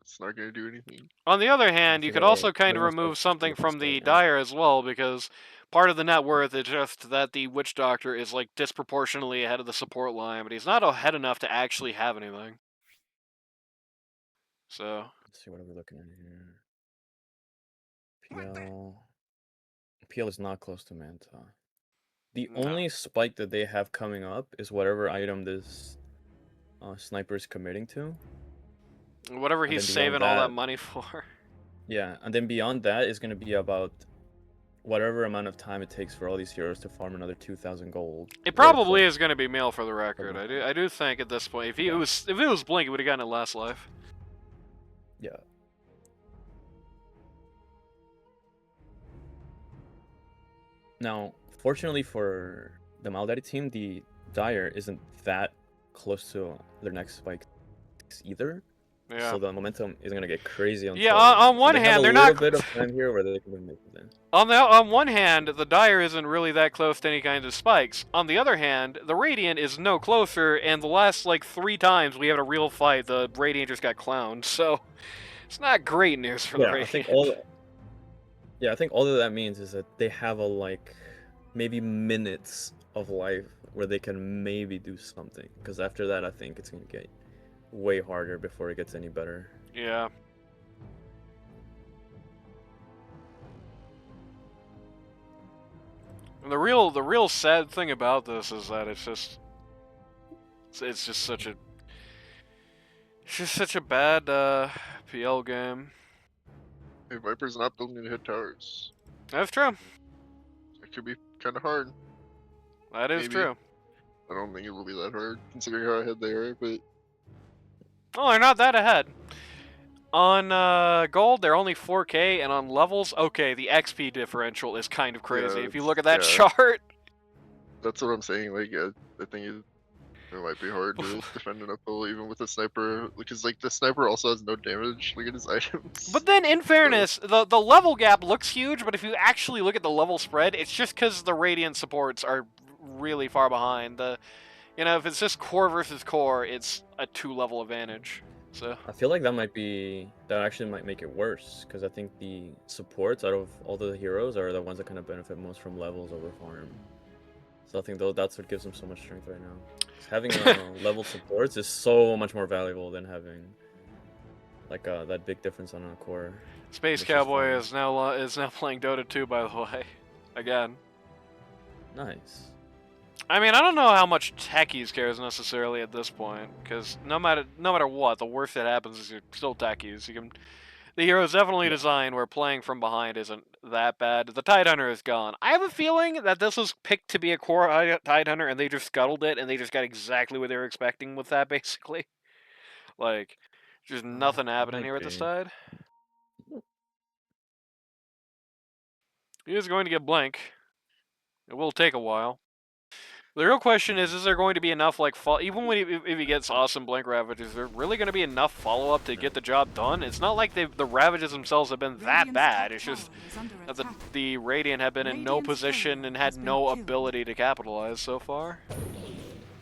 it's not going to do anything. On the other hand, you could also kind of remove something from the Dire as well, because part of the net worth is just that the Witch Doctor is, like, disproportionately ahead of the support line, but he's not ahead enough to actually have anything. So... Let's see what are we looking at here. PL is not close to Manta. The only spike that they have coming up is whatever item this sniper is committing to. Whatever he's saving all that money for. Yeah, and then beyond that is going to be about whatever amount of time it takes for all these heroes to farm another 2,000 gold. It probably is going to be Mail for the record. I do think at this point, if it was Blink, it would have gotten it last life. Yeah. Now, fortunately for the WildDaddy team, the Dire isn't that close to their next spike either. Yeah. So the momentum isn't gonna get crazy. Yeah. On one hand, they're not. A little bit of time here where they can make it in. On one hand, the Dire isn't really that close to any kinds of spikes. On the other hand, the Radiant is no closer, and the last, like, 3 times we had a real fight, the Radiant just got clowned. So it's not great news for the Radiant. I think all that means is that they have maybe minutes of life where they can maybe do something. Because after that, I think it's going to get way harder before it gets any better. Yeah. And the real sad thing about this is that it's just such a bad PL game. Hey, Viper's not building to hit towers. That's true. It could be kind of hard. That is true. I don't think it will be that hard, considering how ahead they are, but... Oh, they're not that ahead. On gold, they're only 4K, and on levels, okay, the XP differential is kind of crazy. If you look at that chart... That's what I'm saying, like, I think it might be hard to defend an uphill even with a sniper, because like the sniper also has no damage. Look at his items. But then, in fairness, the level gap looks huge, but if you actually look at the level spread, it's just because the Radiant supports are really far behind. If it's just core versus core, it's a 2-level advantage. So I feel like that actually might make it worse, because I think the supports out of all the heroes are the ones that kind of benefit most from levels over farm. So I think that's what gives them so much strength right now. Having level supports is so much more valuable than having that big difference on a core. Space Cowboy is now playing Dota 2, by the way. again. Nice. I mean, I don't know how much techies cares necessarily at this point, because no matter what, the worst that happens is you're still techies. The hero is definitely designed where playing from behind isn't that bad. The Tidehunter is gone. I have a feeling that this was picked to be a core Tidehunter, and they just scuttled it, and they just got exactly what they were expecting with that, basically. Like, there's nothing happening here with this Tide. He is going to get blank. It will take a while. The real question is there going to be enough, like, even when if he gets awesome Blink Ravage, is there really going to be enough follow-up to get the job done? It's not like the Ravages themselves have been that bad. It's just that the Radiant have been in no position and had no ability to capitalize so far.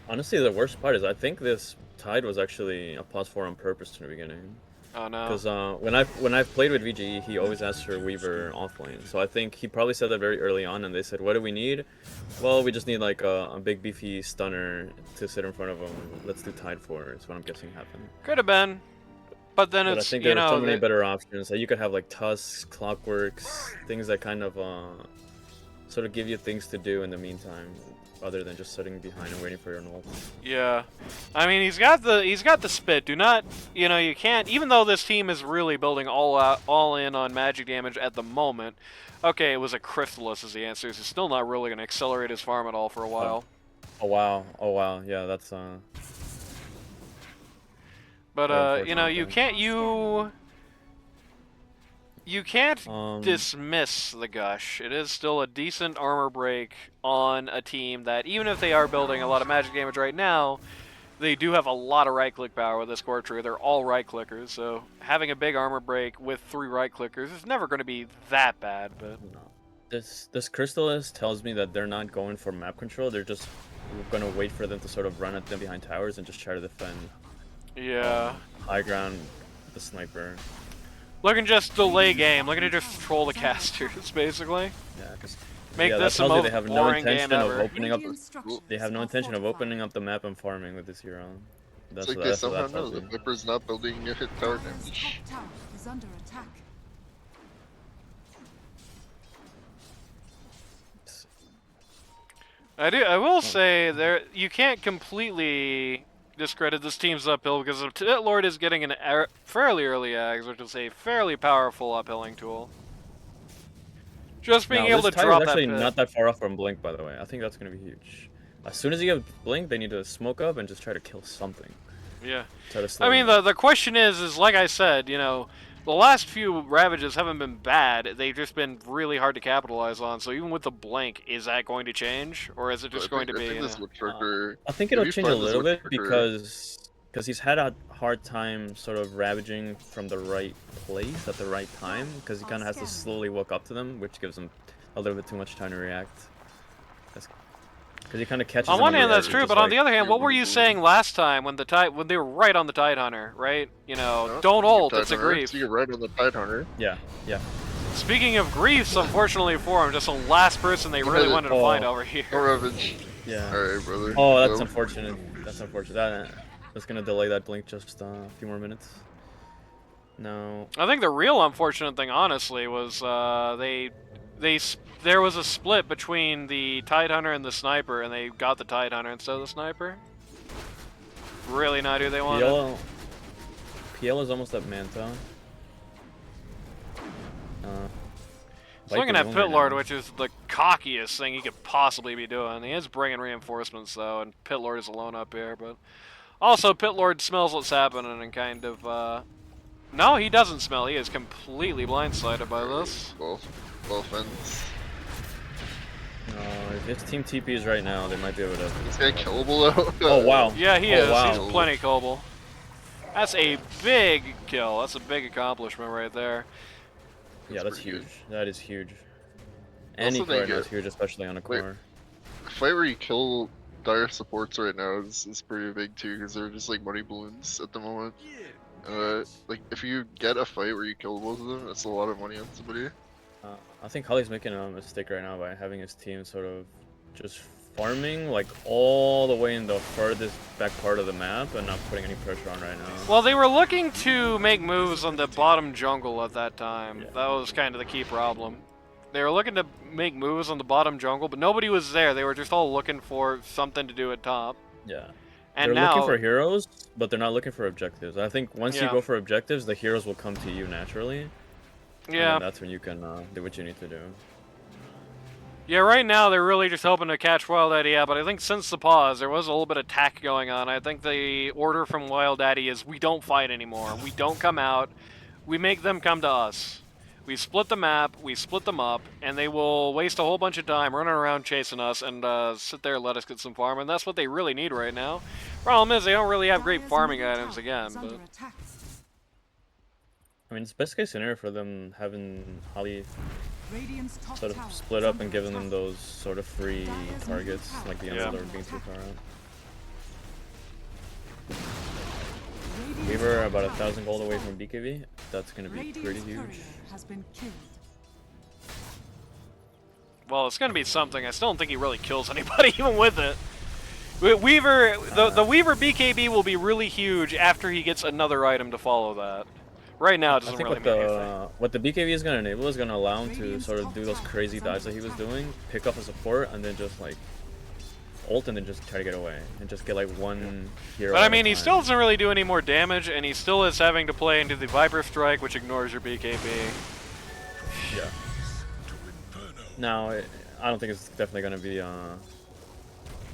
Honestly, the worst part is I think this Tide was actually a +4 on purpose in the beginning. Oh no. Because when I've played with VGE, he always asks for Weaver offlane. So I think he probably said that very early on, and they said, "What do we need?" Well, we just need like a big beefy stunner to sit in front of him. Let's do Tide 4. Is what I'm guessing happened. Could have been, but then But it's I think you there are know so many better options. Like you could have like Tusks, Clockworks, things that kind of sort of give you things to do in the meantime, other than just sitting behind and waiting for your ult. Yeah, I mean he's got the spit. Do not, you can't. Even though this team is really building all in on magic damage at the moment. Okay, it was a Crystallis is the answer. He's still not really going to accelerate his farm at all for a while. Oh wow, oh wow, yeah, that's But you can't dismiss the Gush. It is still a decent armor break on a team that, even if they are building a lot of magic damage right now, they do have a lot of right-click power with this core tree. They're all right-clickers, so having a big armor break with 3 right-clickers is never going to be that bad. But this Crystallis tells me that they're not going for map control. They're just going to wait for them to sort of run at them behind towers and just try to defend. Yeah. High ground, the sniper. Looking just delay game. Looking to just troll the casters, basically. Yeah, because make this the most they have no boring intention game of ever. opening up. They have no intention of opening up the map and farming with this hero. It's like they somehow know the Viper's not building a hit tower damage. Is under attack. I will say you can't completely discredit this team's uphill because the Pit Lord is getting an fairly early eggs, which is a fairly powerful uphilling tool. Just being able to drop that actually pit. not that far off from Blink, by the way. I think that's going to be huge. As soon as you get Blink, they need to smoke up and just try to kill something. Yeah. I mean, the question is like I said, the last few Ravages haven't been bad. They've just been really hard to capitalize on. So even with the Blink, is that going to change? Or is it just going to be... I think it'll change a little bit because he's had a hard time sort of ravaging from the right place at the right time. Because he kind of has to slowly walk up to them, which gives him a little bit too much time to react. Because he kind of catches. On one hand, that's true, but on the other hand, what were you saying last time when they were right on the Tidehunter, right? Don't ult. It's a grief. So you're right on the Tidehunter. Yeah, yeah. Speaking of griefs, unfortunately for him, just the last person they really wanted to find over here. Ravage. Yeah. All right, brother. Oh, that's unfortunate. That's unfortunate. That's gonna delay that blink just a few more minutes. No. I think the real unfortunate thing, honestly, was there was a split between the Tidehunter and the Sniper, and they got the Tidehunter instead of the Sniper. Really not who they wanted. PL is almost at Manta. He's looking at Pit Lord, which is the cockiest thing he could possibly be doing. He is bringing reinforcements, though, and Pit Lord is alone up here, but... Also, Pit Lord smells what's happening and kind of, No, he doesn't smell. He is completely blindsided by this. Both ends. No, if it's Team TPs right now, they might be able to... This guy killable, though? Oh, wow. Yeah, he is. Wow. He's plenty killable. That's a big kill. That's a big accomplishment right there. Yeah, that's huge. That is huge. Any core right now is huge, especially on a core. The fight where you kill dire supports right now is pretty big too, because they're just like money balloons at the moment. Like if you get a fight where you kill both of them, that's a lot of money on somebody. I think Holly's making a mistake right now by having his team sort of just farming like all the way in the furthest back part of the map and not putting any pressure on right now. Well, they were looking to make moves on the bottom jungle at that time. Yeah. That was kind of the key problem. They were looking to make moves on the bottom jungle, but nobody was there. They were just all looking for something to do at top. Yeah. And they're now, looking for heroes, but they're not looking for objectives. I think once you Yeah. go for objectives, the heroes will come to you naturally. yeah. And that's when you can do what you need to do. Yeah, right now they're really just hoping to catch WildDaddy out, but I think since the pause, there was a little bit of attack going on. I think the order from WildDaddy is we don't fight anymore. We don't come out. We make them come to us. We split the map, we split them up, and they will waste a whole bunch of time running around chasing us and sit there and let us get some farm, and that's what they really need right now. Problem is, they don't really have great farming items again, but... I mean, it's best case scenario for them having Holly Radiant's top sort of tower split is up under and giving attack. them those sort of free targets, like the Yeah. Emerald being too far out. Radiant's We were top about tower 1,000 gold is away falling. from BKB. That's going to be Radiant's pretty courier huge. has been killed. Well, it's gonna be something. I still don't think he really kills anybody, even with it. Weaver, the Weaver BKB will be really huge after he gets another item to follow that. Right now, it I doesn't think really mean anything. what the BKB is going to enable is going to allow him to sort of do those crazy dives that he was doing, pick up a support, and then just like ult and then just try to get away and just get like one hero. But I at a mean, he time. still doesn't really do any more damage, and he still is having to play into the Viper Strike, which ignores your BKB. Yeah. Now, I don't think it's definitely going to be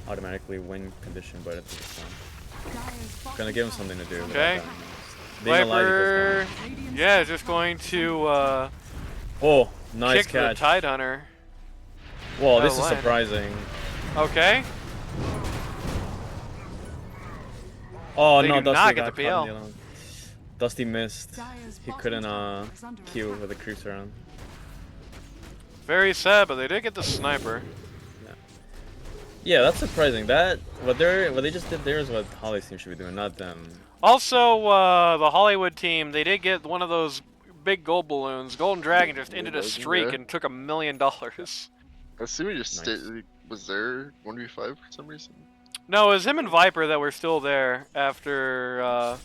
automatically win condition, but I think it's fine. Gonna give him something to do. Okay. Being alive Viper, equals fun. yeah, just going to Oh, nice kick the catch. Tide Hunter. Whoa, Oh, this is land. surprising. Okay. Oh They no, do Dusty not got get the caught in PL. alone. Dusty missed. Dire's He bottom couldn't tower is under Q attack. with the creeps around. Very sad, but they did get the sniper. Yeah, that's surprising. That what they just did there is what Holly's team should be doing, not them. Also, the Hollywood team, they did get one of those big gold balloons. Golden Dragon just ended a streak Yeah. and took $1 million. I assume he just Nice. was there 1v5 for some reason. No, it was him and Viper that were still there after,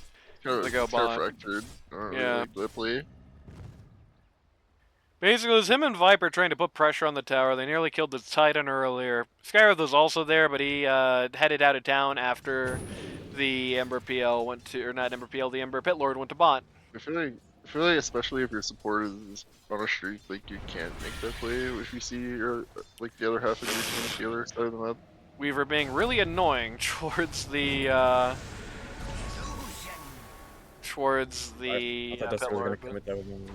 Kind They of go bot. fractured. I don't know, Yeah. like Glipply. basically it was him and Viper trying to put pressure on the tower. They nearly killed the Titan earlier. Skywrath was also there, but he headed out of town after the Ember PL went to, or not Ember PL, the Ember Pit Lord went to bot. I feel like especially if your support is on a streak, like you can't make that play if you see your like the other half of your team on the other side of the map. Weaver being really annoying towards the, I Pit thought Dusty was gonna Lord. But, commit that with him.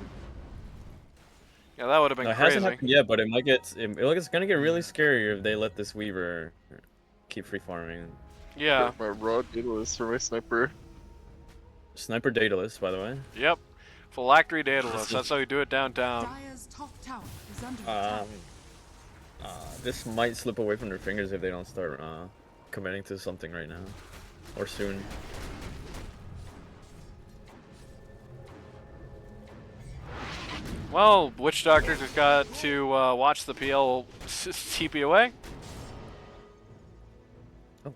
yeah, that would have been It hasn't crazy. happened yet, but it might get. It's gonna get really scary if they let this Weaver keep free farming. Yeah. Got my raw Daedalus for my sniper. Sniper Daedalus, by the way. Yep. Phylactery Daedalus. That's how you do it downtown. Dire's top tower is under attack. This might slip away from their fingers if they don't start committing to something right now or soon. Well, Witch Doctor just got to watch the PL TP away. Oh.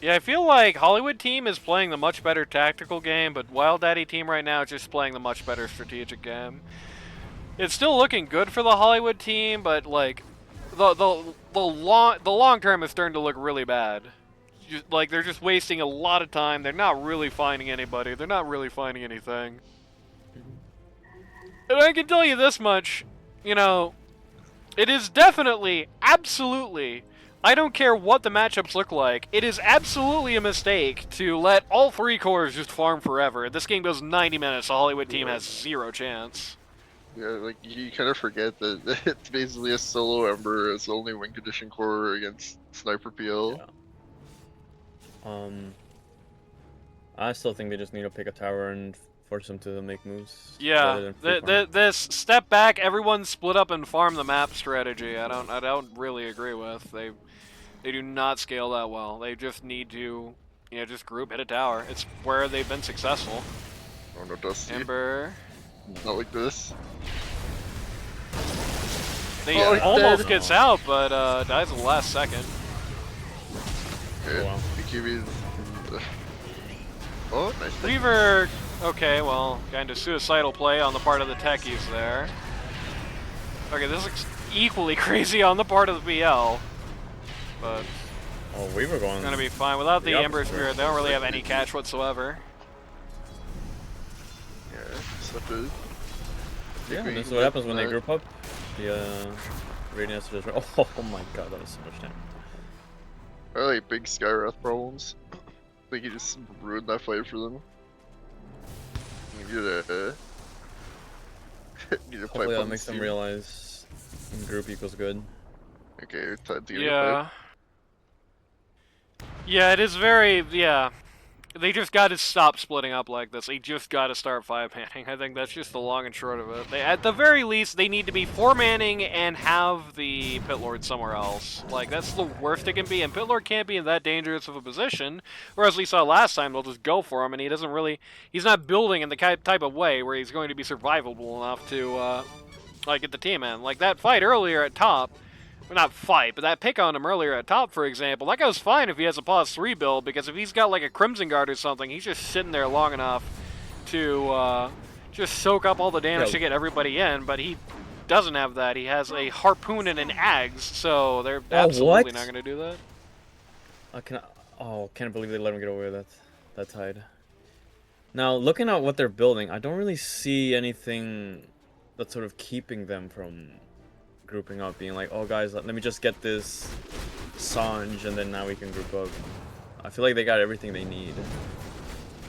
Yeah, I feel like Hollywood team is playing the much better tactical game, but WildDaddy team right now is just playing the much better strategic game. It's still looking good for the Hollywood team, but like the long term is starting to look really bad. Like they're just wasting a lot of time. They're not really finding anybody. They're not really finding anything. And I can tell you this much, you know, it is definitely, absolutely, I don't care what the matchups look like, it is absolutely a mistake to let all three cores just farm forever. This game goes 90 minutes, the Hollywood team has zero chance. Yeah, like you kind of forget that it's basically a solo Ember as the only win condition core against Sniper PL. Yeah. I still think they just need to pick a tower and force them to make moves. Yeah, rather than free farm. this step back, everyone split up and farm the map strategy. I don't really agree with. They do not scale that well. They just need to, you know, just group hit a tower. It's where they've been successful. Oh no, Dusty. Ember. Not like this. They Oh, he's almost dead. gets out, but dies at the last second. Okay, wow. BKB. Oh, nice. thing. Weaver, okay, well, kind of suicidal play on the part of the techies there. Okay, this looks equally crazy on the part of the PL, but Oh, we were going. it's gonna be fine. Without the the Ember opposite. Spirit, they don't really have any catch whatsoever. Yeah, just have to. Yeah, Maybe this is you what can happens when they that. group up. The Radiance just. Oh my god, that was so much time. I like big Skywrath problems. I think he just ruined that fight for them. You need to, need to pipe Hopefully that on makes them Steam. realize group equals good. Okay, time to get a Yeah. pipe. Yeah, it is very, yeah. They just gotta stop splitting up like this. They just gotta start 5-manning. I think that's just the long and short of it. They, at the very least, they need to be 4-manning and have the Pit Lord somewhere else. Like, that's the worst it can be, and Pit Lord can't be in that dangerous of a position, whereas we saw last time, they'll just go for him, and he doesn't really, he's not building in the type of way where he's going to be survivable enough to, like, get the team in. Like, that fight earlier at top, well, not fight, but that pick on him earlier at top, for example, that goes fine if he has a pause 3 build, because if he's got like a Crimson Guard or something, he's just sitting there long enough to just soak up all the damage to get everybody in, but he doesn't have that. He has a Harpoon and an Ags, so they're absolutely what? not going to do that. Can't believe they let him get away with that tide. Now, looking at what they're building, I don't really see anything that's sort of keeping them from grouping up, being like, oh guys, let me just get this Sange and then now we can group up. I feel like they got everything they need.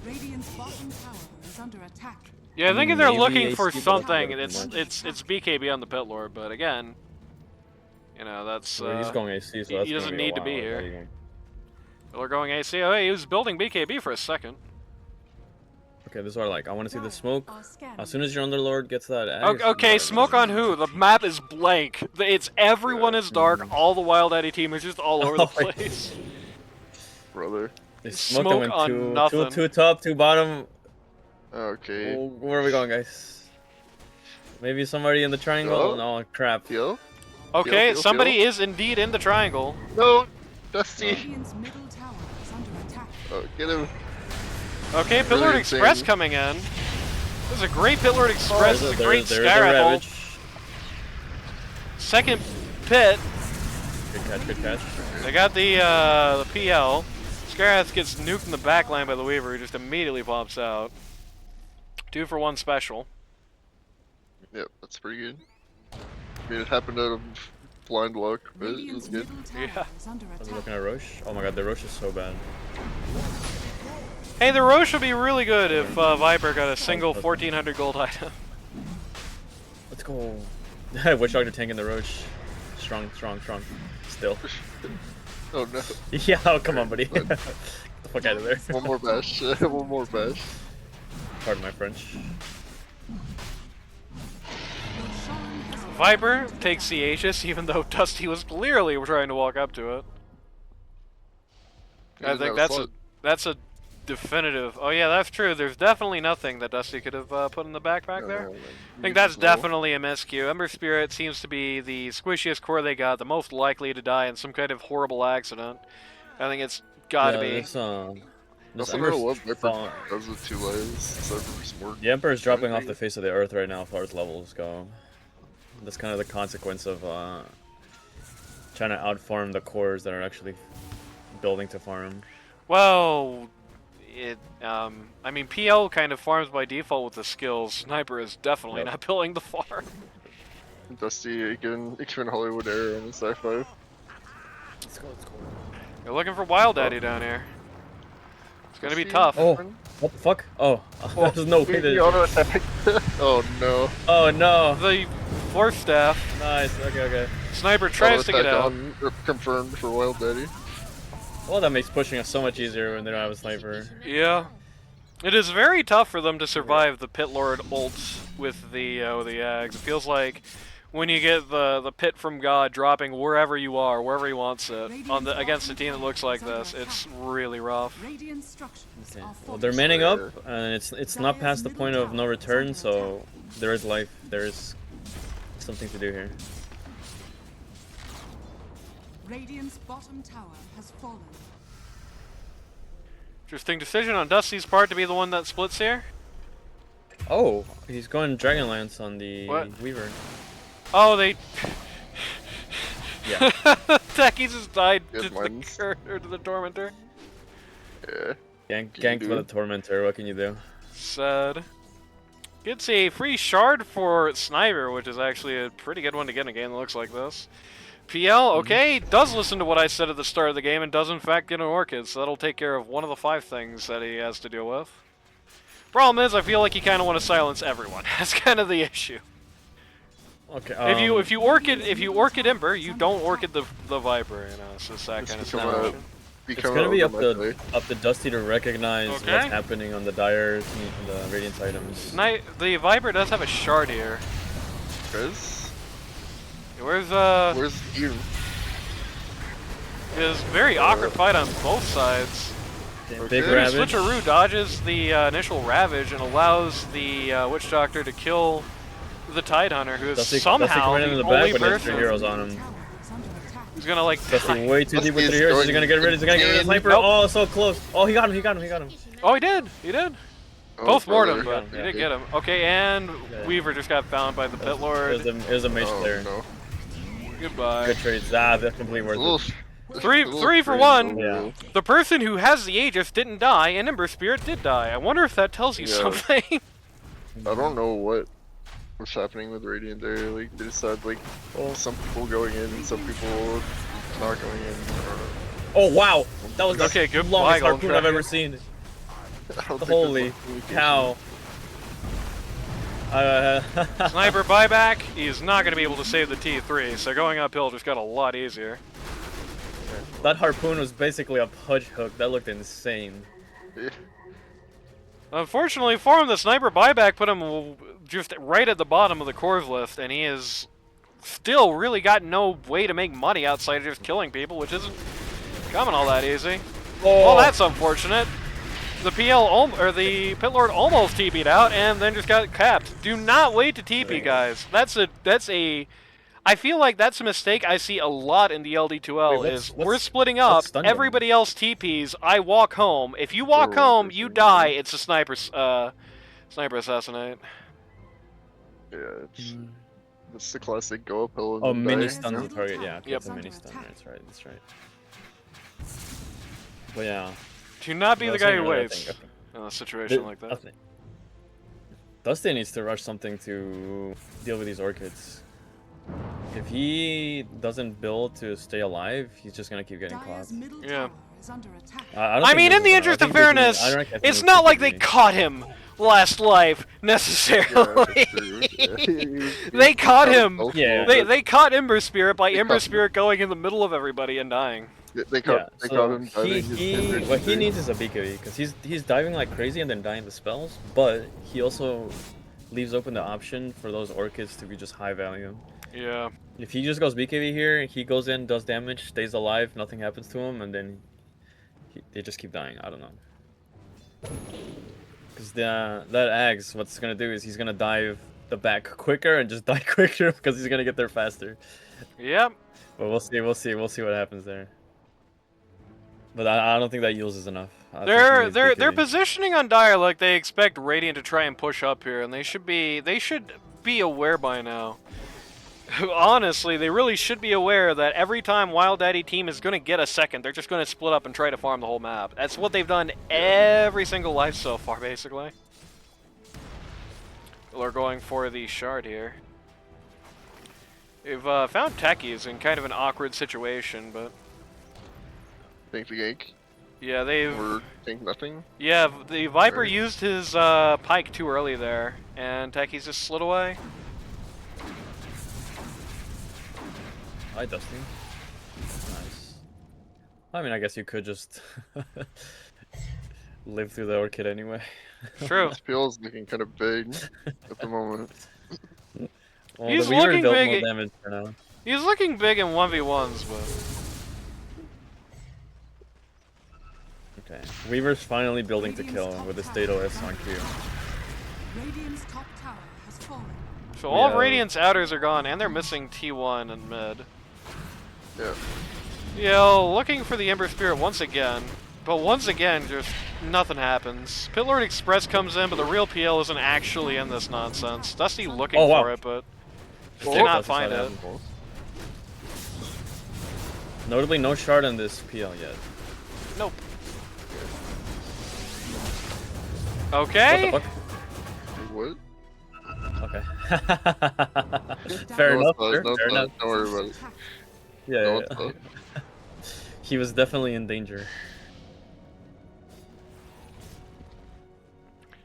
Radiant's bottom tower is under attack. Yeah, I think mean, if they're maybe looking AC, for but that's something, not too it's much. BKB on the Pit Lord, but again, you know, that's Well, he's going AC, so he that's doesn't gonna be need a to be while. here. They're going AC. Oh, hey, he was building BKB for a second. Okay, this is what I like. I want to see the smoke. Are scanning. As soon as your Underlord gets that axe, Okay, smoke on who? The map is blank. It's everyone is dark. All the WildDaddy team is just all over the Oh my- place. Brother. They smoked Smoke them on in nothing. two top, two bottom. Okay. Oh, where are we going, guys? Maybe somebody in the triangle? Oh. No, crap. Heal? Okay, Heal. somebody is indeed in the triangle. No! Dusty! Radiant's middle tower is under attack. Oh, get him. Okay, Pit Really Lord Express insane. coming in. This is a great Pit Lord Express. This is a great There's a Skywrath ult. Ravage. Second pit. Good catch, good catch. They got the PL. Skywrath gets nuked in the backline by the Weaver, who just immediately pops out. 2-for-1 special. Yep, that's pretty good. I mean, it happened out of blind luck, but it was Radiant's good. middle tower Yeah. is under I was attack. looking at Roche. Oh my god, the Roche is so bad. Hey, the Roche would be really good if Viper got a single 1400 gold item. Let's go. I wish I could tank in the Roche. Strong. Still. Oh no. Yeah, oh, come on, buddy. Get the fuck out of there. One more bash. One more bash. Pardon my French. Sean has Viper takes the Aegis, even though Dusty was clearly trying to walk up to it. I think that's a definitive. Oh yeah, that's true. There's definitely nothing that Dusty could have put in the backpack there. I think that's definitely a miscue. Ember Spirit seems to be the squishiest core they got, the most likely to die in some kind of horrible accident. I think it's gotta be. This Also, Ember's what Viper falling. does with 2 lives, aside from smart. The Emperor is dropping off the face of the earth right now as far as levels go. That's kind of the consequence of trying to outfarm the cores that are actually building to farm. Well, I mean, PL kind of farms by default with the skills. Sniper is definitely Yep. not building the farm. Dusty again, X-Men Hollywood Air on the sci-fi. Let's go. You're looking for WildDaddy down here. It's gonna be Dusty? tough. Oh, what the fuck? Oh, there's no way The to... auto attack. Oh no. Oh no. The Force Staff. Nice, okay. Sniper tries to Auto get attack out. on, confirmed for WildDaddy. Well, that makes pushing us so much easier when they don't have a sniper. Yeah. It is very tough for them to survive the Pit Lord ults with the Ags. It feels like when you get the Pit from God dropping wherever you are, wherever he wants it, against a team that looks like this, it's really rough. Radiant structures Okay. are Well, they're manning up, and it's not past the point of no return, so there is life. There is something to do here. Radiant's bottom tower has fallen. Interesting decision on Dusty's part to be the one that splits here. Oh, he's going Dragonlance on the What? Weaver. Oh, they. Yeah. Techie just died Good to the ones. Cur- or to the Tormentor. Yeah. Ganked by the Tormentor, what can you do? Sad. Gets a free shard for Sniper, which is actually a pretty good one to get in a game that looks like this. PL, okay, does listen to what I said at the start of the game and does in fact get an Orchid, so that'll take care of one of the 5 things that he has to deal with. Problem is, I feel like you kind of want to silence everyone. That's kind of the issue. Okay. If you Orchid Ember, you don't Orchid the Viper, you know. It's just that kind of situation. It's gonna be up to Dusty to recognize what's happening on the Dire, the Radiance items. The Viper does have a shard here. Chris? Where's you? There's very awkward fight on both sides. Big Ravage. Switcheroo dodges the initial Ravage and allows the Witch Doctor to kill the Tidehunter, who is somehow the only person heroes on him. He's gonna like. Dusty way too deep with 3 heroes. He's gonna get rid of the sniper. Nope. Oh, so close. Oh, he got him. Oh, he did. Oh, Both brother. Mortem, but he did get him. Okay, and Weaver just got found by the Pit Lord. It was a mage player. No. Goodbye. Good trades. That's completely worth it. Three for one. Yeah. The person who has the Aegis didn't die, and Ember Spirit did die. I wonder if that tells you something. I don't know what's happening with Radiant there. Like, they just had, like, some people going in and some people not going in. I don't know. Oh, wow. That was okay, the good longest flag, harpoon I've ever seen. Holy cow. Sniper buyback. He's not going to be able to save the T3, so going uphill just got a lot easier. That harpoon was basically a pudge hook. That looked insane. Unfortunately for him, the Sniper buyback put him just right at the bottom of the Corv's list, and he has still really got no way to make money outside of just killing people, which isn't coming all that easy. Oh. Well, that's unfortunate. The the Pit Lord almost TP'd out and then just got capped. Do not wait to TP, guys. I feel like that's a mistake I see a lot in the LD2L. We're splitting up. Everybody else TPs. I walk home. If you walk home, you die. It's a sniper assassinate. Yeah, it's the classic go uphill. Oh, mini stun the target. Yeah, yep. It's a mini stun. That's right. But yeah. Do not be the guy who waits in a situation like that. Dusty needs to rush something to deal with these Orchids. If he doesn't build to stay alive, he's just gonna keep getting caught. Yeah. I mean, in the interest of fairness, it's not like they caught him last life necessarily. They caught him. Yeah. They caught Ember Spirit by Ember Spirit going in the middle of everybody and dying. They caught him diving. What he needs is a BKB, because he's diving like crazy and then dying to spells, but he also leaves open the option for those Orchids to be just high value. Yeah. If he just goes BKB here, he goes in, does damage, stays alive, nothing happens to him, and then they just keep dying. I don't know. Because that Ags, what's gonna do is he's gonna dive the back quicker and just die quicker because he's gonna get there faster. Yep. But we'll see what happens there. But I don't think that yields is enough. They're positioning on Dire like they expect Radiant to try and push up here, and they should be aware by now. Honestly, they really should be aware that every time WildDaddy team is going to get a second, they're just going to split up and try to farm the whole map. That's what they've done every single life so far, basically. They're going for the shard here. They've found techies in kind of an awkward situation, but... Think the gank? Yeah, they've... Or think nothing? Yeah, the Viper used his pike too early there, and techies just slid away. Hi, Dusty. Nice. I mean, I guess you could just live through the Orchid anyway. True. This feels looking kind of big at the moment. Well, He's the Weaver looking dealt big. more damage for now. He's looking big in 1v1s, but... Okay. Weaver's finally building to kill with his Daedalus on Q. Radiant's top tower has fallen. So all of Radiant's outers are gone, and they're missing T1 and mid. Yeah. Yeah, looking for the Ember Spirit once again, but once again, just nothing happens. Pit Lord Express comes in, but the real PL isn't actually in this nonsense. Dusty looking for it, but Just did not find it. Notably, no shard on this PL yet. Nope. Okay. What What? Okay. Fair enough. Fair enough. Don't worry about it. Yeah. No, yeah. it's not. He was definitely in danger.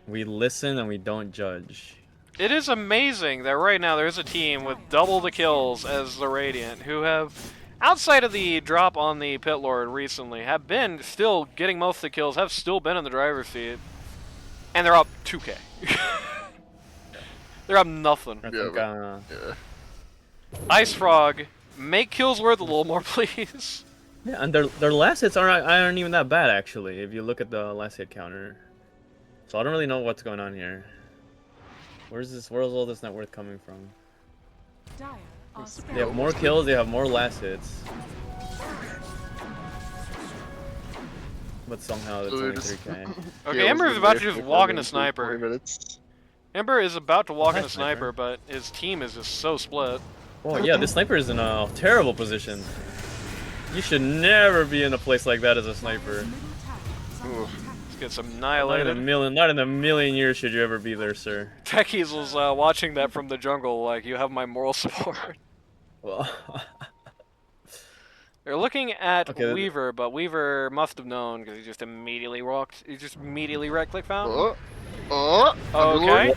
We listen and we don't judge. It is amazing that right now there's a team with double the kills as the Radiant, who have, outside of the drop on the Pit Lord recently, have been still getting most of the kills, have still been in the driver's seat, and they're up 2k. They're up nothing. I think, Yeah. Ice Frog, make kills worth a little more, please. yeah, and their last hits aren't even that bad actually. If you look at the last hit counter, so I don't really know what's going on here. Where's all this net worth coming from? They have more kills, they have more last hits. But somehow it's only 3k. Okay, Ember is about to just walk in a sniper. Ember is about to walk in a sniper, but his team is just so split. Oh yeah, this sniper is in a terrible position. You should never be in a place like that as a sniper. Ooh. Gets Not in annihilated. a million years should you ever be there, sir. Techies was watching that from the jungle, like, you have my moral support. Well, They're looking at Okay, Weaver, but Weaver must have known because he just immediately walked. He just immediately right-click found. Okay.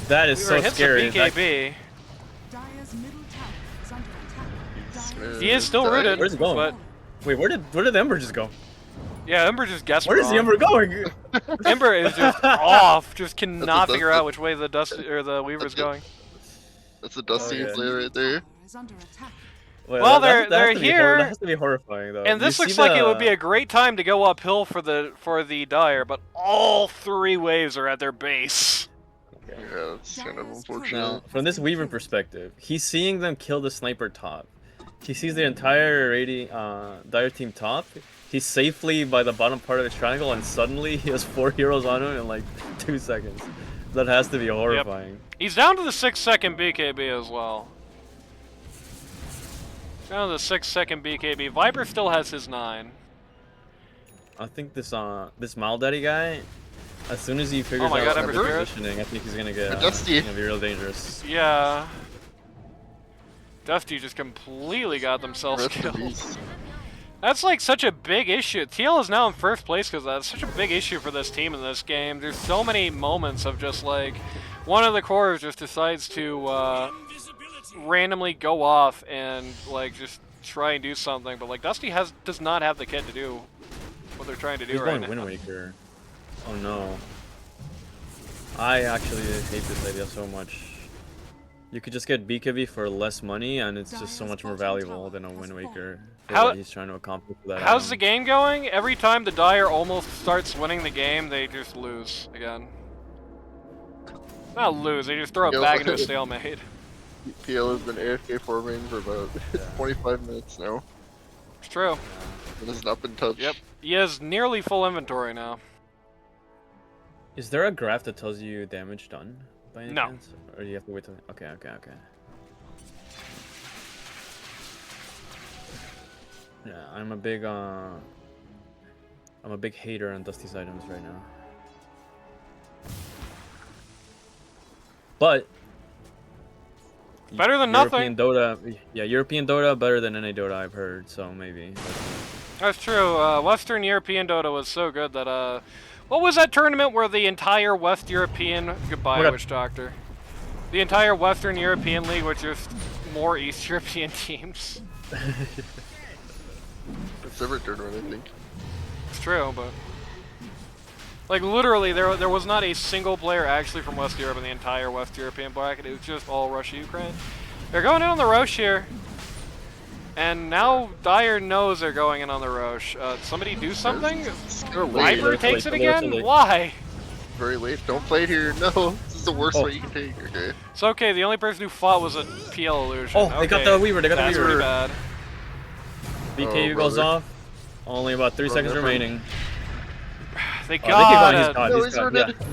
that is Weaver so hits scary. the BKB. He is still rooted. Where's he going? But Wait, where did Ember just go? yeah, Ember just guessed Where is the wrong. Ember going? Ember is just off. Just cannot That's figure out which way the Weaver's going. That's a Dusty Okay. play right there. Wait, Well, that they're has to be here. that has to be horrifying, though. And You this see looks like it the- would be a great time to go uphill for the Dire, but all 3 waves are at their base. Yeah, it's kind of Now, unfortunate. from this Weaver perspective, he's seeing them kill the sniper top. He sees the entire Dire team top. He's safely by the bottom part of the triangle, and suddenly he has 4 heroes on him in like 2 seconds. That has to be horrifying. He's down to the 6-second BKB as well. Down to the 6-second BKB. Viper still has his 9. I think this WildDaddy guy, as soon as he figures Oh my out God, the Ember's here. positioning, I think he's gonna get Dusty. gonna be real dangerous. Yeah. Dusty just completely got themselves Rest in killed. peace. That's like such a big issue. TL is now in first place because that's such a big issue for this team in this game. There's so many moments of just like one of the cores just decides to randomly go off and like just try and do something, but like Dusty does not have the kit to do what they're trying to do He's right going now. Wind Waker. Oh no. I actually hate this idea so much. You could just get BKB for less money, and it's just so much more valuable than a Wind Waker for what he's trying to accomplish with that How's the item. game going? Every time the Dire almost starts winning the game, they just lose again. Not lose, they just throw it back into a stalemate. PL has been AFK farming for about 25 minutes now. It's true. And has not been touched. Yep. He has nearly full inventory now. Is there a graph that tells you damage done by any No. chance? Or do you have to wait till... Okay. Yeah, I'm a big hater on Dusty's items right now. But Better than European nothing. Dota, yeah, European Dota better than any Dota I've heard, so maybe. That's true. Western European Dota was so good that, what was that tournament where the entire West European... Goodbye, Witch Doctor. The entire Western European League was just more East European teams. It's every tournament, I think. It's true, but... Like, literally, there was not a single player actually from West Europe in the entire West European bracket. It was just all Russia-Ukraine. They're going in on the Roche here. And now Dire knows they're going in on the Roche. Somebody do something? It's kind of late. Viper takes it again? late. Why? Very late. Don't play it here. No. This is the worst way you can take. Okay. It's okay, the only person who fought was a PL illusion. Oh, they got the Weaver, they got the That's Weaver. pretty bad. BKU goes brother. off. Only about 3 seconds Brother. remaining. They Oh, got he's it. gone, No, he's he's gone, rooted. yeah.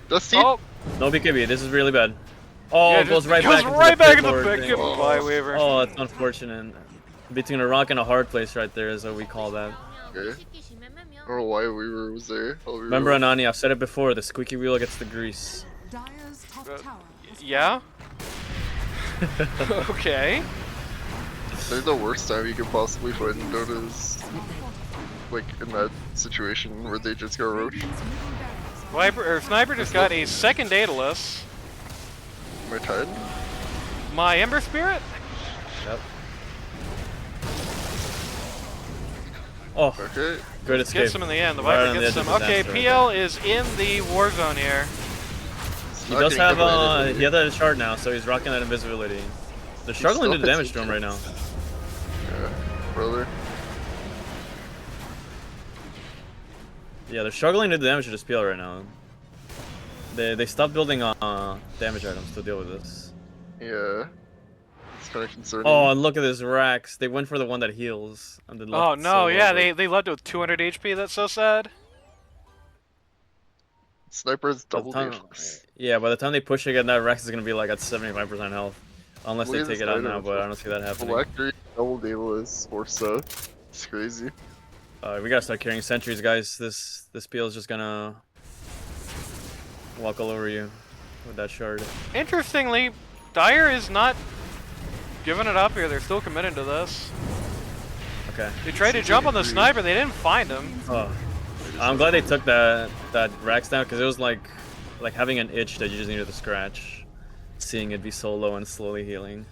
Dusty? Oh, No BKB, this is really bad. Oh, Yeah, it goes right goes back right back into into the the pit pit. lord thing. Goodbye, Weaver. Oh, it's unfortunate. Between a rock and a hard place right there is what we call that. Okay. I don't know why Weaver was there. Remember, Anani, I've said it before, the squeaky wheel gets the grease. Dire's top tower has Yeah? Okay. There's the worst time you could possibly find in Dota is like in that situation where they just go roach. Radiant's middle barracks are Viper or Sniper just got a second Daedalus. Am I tied? My Ember Spirit? Yep. Oh, Okay. good escape. Gets him in the end. The Right Viper on the gets edge him. of Okay, disaster. PL is in the war zone here. It's He not does getting have hit by anything. he has that shard now, so he's rocking that invisibility. They're struggling to do still damage to him right now. Yeah, brother. Yeah, they're struggling to do damage to this PL right now. They stopped building damage items to deal with this. Yeah. It's kind of concerning. Oh, and look at this Rax. They went for the one that heals. And then Oh left no, solo, yeah, but they left it with 200 HP. That's so sad. Sniper's by the double time- Daedalus. Yeah, by the time they push again, that Rex is gonna be like at 75% health. Unless Look they at take this it out item. now, but I don't see that happening. Electric, double Daedalus, or so. It's crazy. We gotta start carrying sentries, guys. This PL is just gonna walk all over you with that shard. Interestingly, Dire is not giving it up here. They're still committed to this. Okay. They tried to jump on the Sniper. They didn't find him. Oh. I'm glad they took that Rax down because it was like having an itch that you just needed to scratch. Seeing it be so low and slowly healing.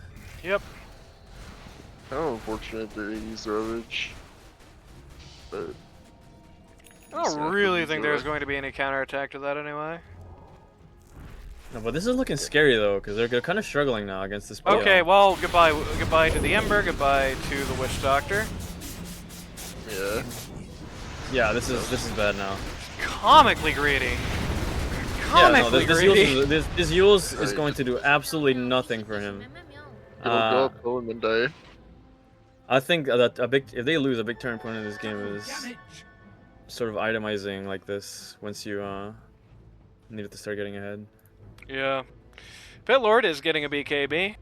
Yep. Kind of unfortunate they used Ravage. But I don't really think there's going to be any counterattack to that anyway. No, but this is looking scary though, because they're kind of struggling now against this PL. Okay, well, goodbye to the Ember, goodbye to the Witch Doctor. yeah. Yeah, this is bad now. Comically greedy. Yeah, no, Comically this greedy. Yules is going to do absolutely nothing for him. It'll go up low and then die. I think that if they lose, a big turning point in this game is sort of itemizing like this once you needed to start getting ahead. Yeah. Pit Lord is getting a BKB.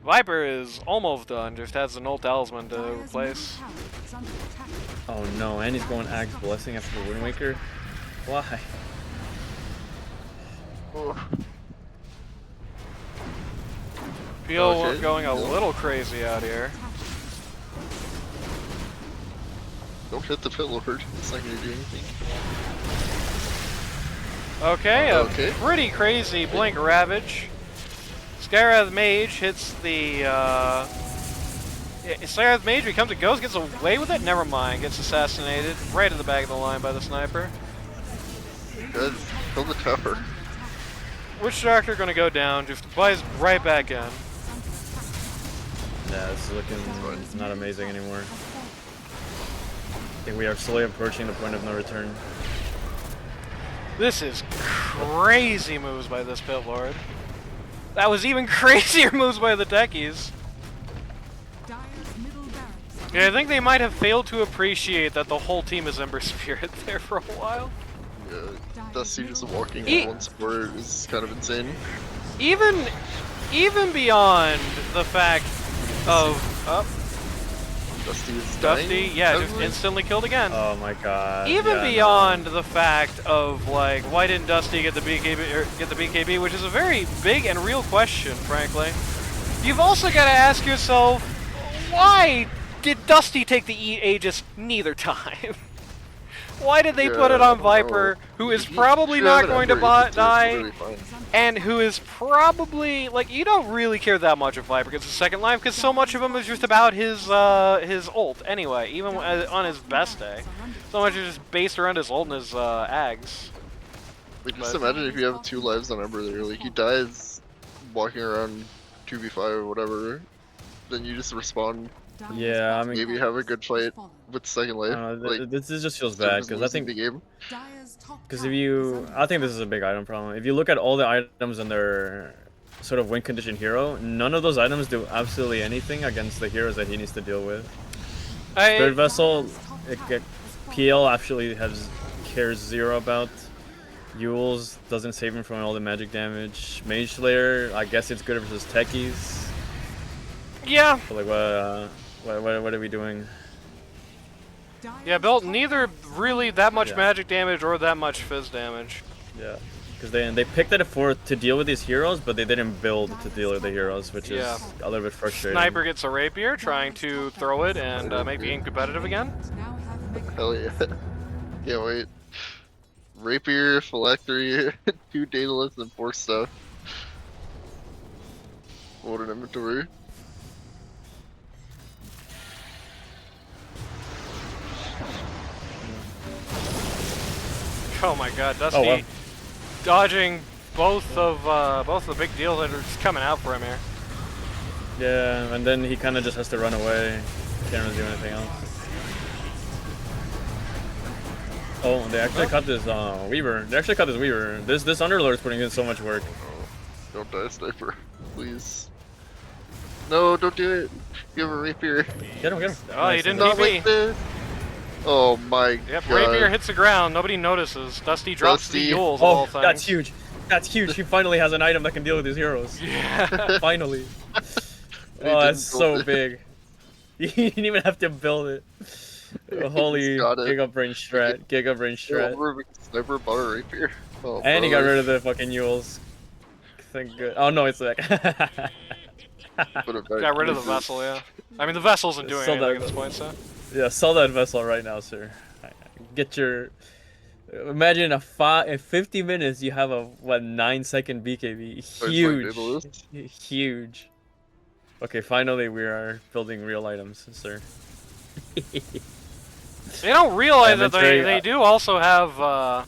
Viper is almost done, just has the Null Talisman to Dire's replace. middle tower is under attack. Oh no, and he's going Axe Blessing after the Wind Waker? Why? Oh. Feel Okay. going a little crazy out here. Don't hit the Pit Lord. It's not gonna do anything. Okay, a Okay. pretty crazy Blink Ravage. Skyrath Mage hits the, Skyrath Mage becomes it goes, gets away with it? Never mind, gets assassinated right at the back of the line by the Sniper. Good. Kill the tower. Witch Doctor gonna go down, just buys right back in. Yeah, this is looking not amazing anymore. I think we are slowly approaching the point of no return. This is crazy moves by this Pit Lord. That was even crazier moves by the Techies. Dire's middle barracks are Yeah, I think they might have failed to appreciate that the whole team is Ember Spirit there for a while. Yeah. Dusty just walking Eat. on one support is kind of insane. Even beyond the fact of Dusty is dying. Dusty, yeah, just Everyone- instantly killed again. Oh my god. Even yeah, beyond the fact of like, why didn't Dusty get the BKB, which is a very big and real question, frankly. You've also got to ask yourself, why did Dusty take the Aegis neither time? Why did they put Yeah, it I on don't Viper, know. who is He probably should not have going to Ember Aegis, it's die? really fine. And who is probably like, you don't really care that much if Viper gets a second life because so much of him is just about his ult anyway. Even on his best day, so much is just based around his ult and his Ags. Like, just But- imagine if you have 2 lives on Ember there. Like, he dies walking around 2v5 or whatever. Then you just respawn, Dire's Yeah, I mean- maybe have a good fight fallen. with second life. Like, this just feels instead of bad just because I losing think the game. Dire's top because tower if is you, under I think this is a big item problem. If you look at all the items in their sort of win condition hero, none of those items do absolutely anything against the heroes that he needs to deal with. Spirit I Vessel, PL actually cares zero about. Yules doesn't save him from all the magic damage. Mage Slayer, I guess it's good versus techies. Yeah. But like, what are we doing? Yeah, built neither really that much Yeah. magic damage or that much fizz damage. Yeah, because they picked it for to deal with these heroes, but they didn't build to deal with the heroes, which Yeah. is a little bit frustrating. Sniper gets a rapier, trying to throw it and make the game competitive again. Hell yeah. Can't wait. Rapier, phylactery, 2 daedalus, and 4 stuff. What an inventory. Oh my god, Dusty Oh, wow. dodging both of the big deals that are just coming out for him here. Yeah, and then he kind of just has to run away. Can't really do anything else. Oh, they actually cut this Weaver. They actually cut this Weaver. This Underlord's putting in so much work. Don't die, Sniper. Please. No, don't do it. You have a rapier. Get him, get him. Oh, he didn't Not TP. like this. Oh my Yep, god. rapier hits the ground. Nobody notices. Dusty drops Dusty. the Yules of all Oh, things. that's huge. That's huge. He finally has an item that can deal with his heroes. Yeah. Finally. He Oh, that's didn't so build it. big. You didn't even have to build it. Holy got it. Giga Brain Strat. Giga Brain Strat. Sniper bought a rapier. Oh, And he got brother. rid of the fucking Yules. Thank good. Oh no, it's back. Put it back. Got rid of the vessel, yeah. I mean, the vessel isn't doing Sold anything out. at this point, so. Yeah, sell that vessel right now, sir. Get your. Imagine in 50 minutes you have a 9-second BKB. Oh, he's Huge. like Huge. Okay, finally we are building real items, sir. They don't realize that Inventory, they do also have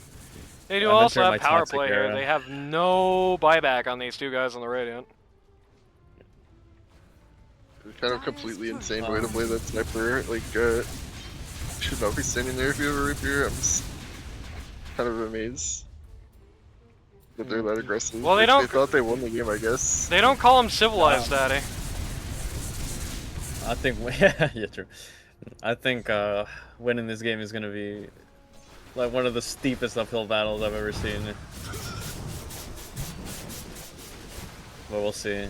they do also Inventory have my power toxic play here. era. They have no buyback on these two guys on the Radiant. Kind of completely insane way to play that sniper. Like, should not be standing there if you have a rapier. I'm just kind of amazed that they're that aggressive. Well, they Like, don't- They thought they won the game, I guess. They don't call him civilized, Daddy. I think. Yeah, true. I think winning this game is gonna be like one of the steepest uphill battles I've ever seen. But we'll see.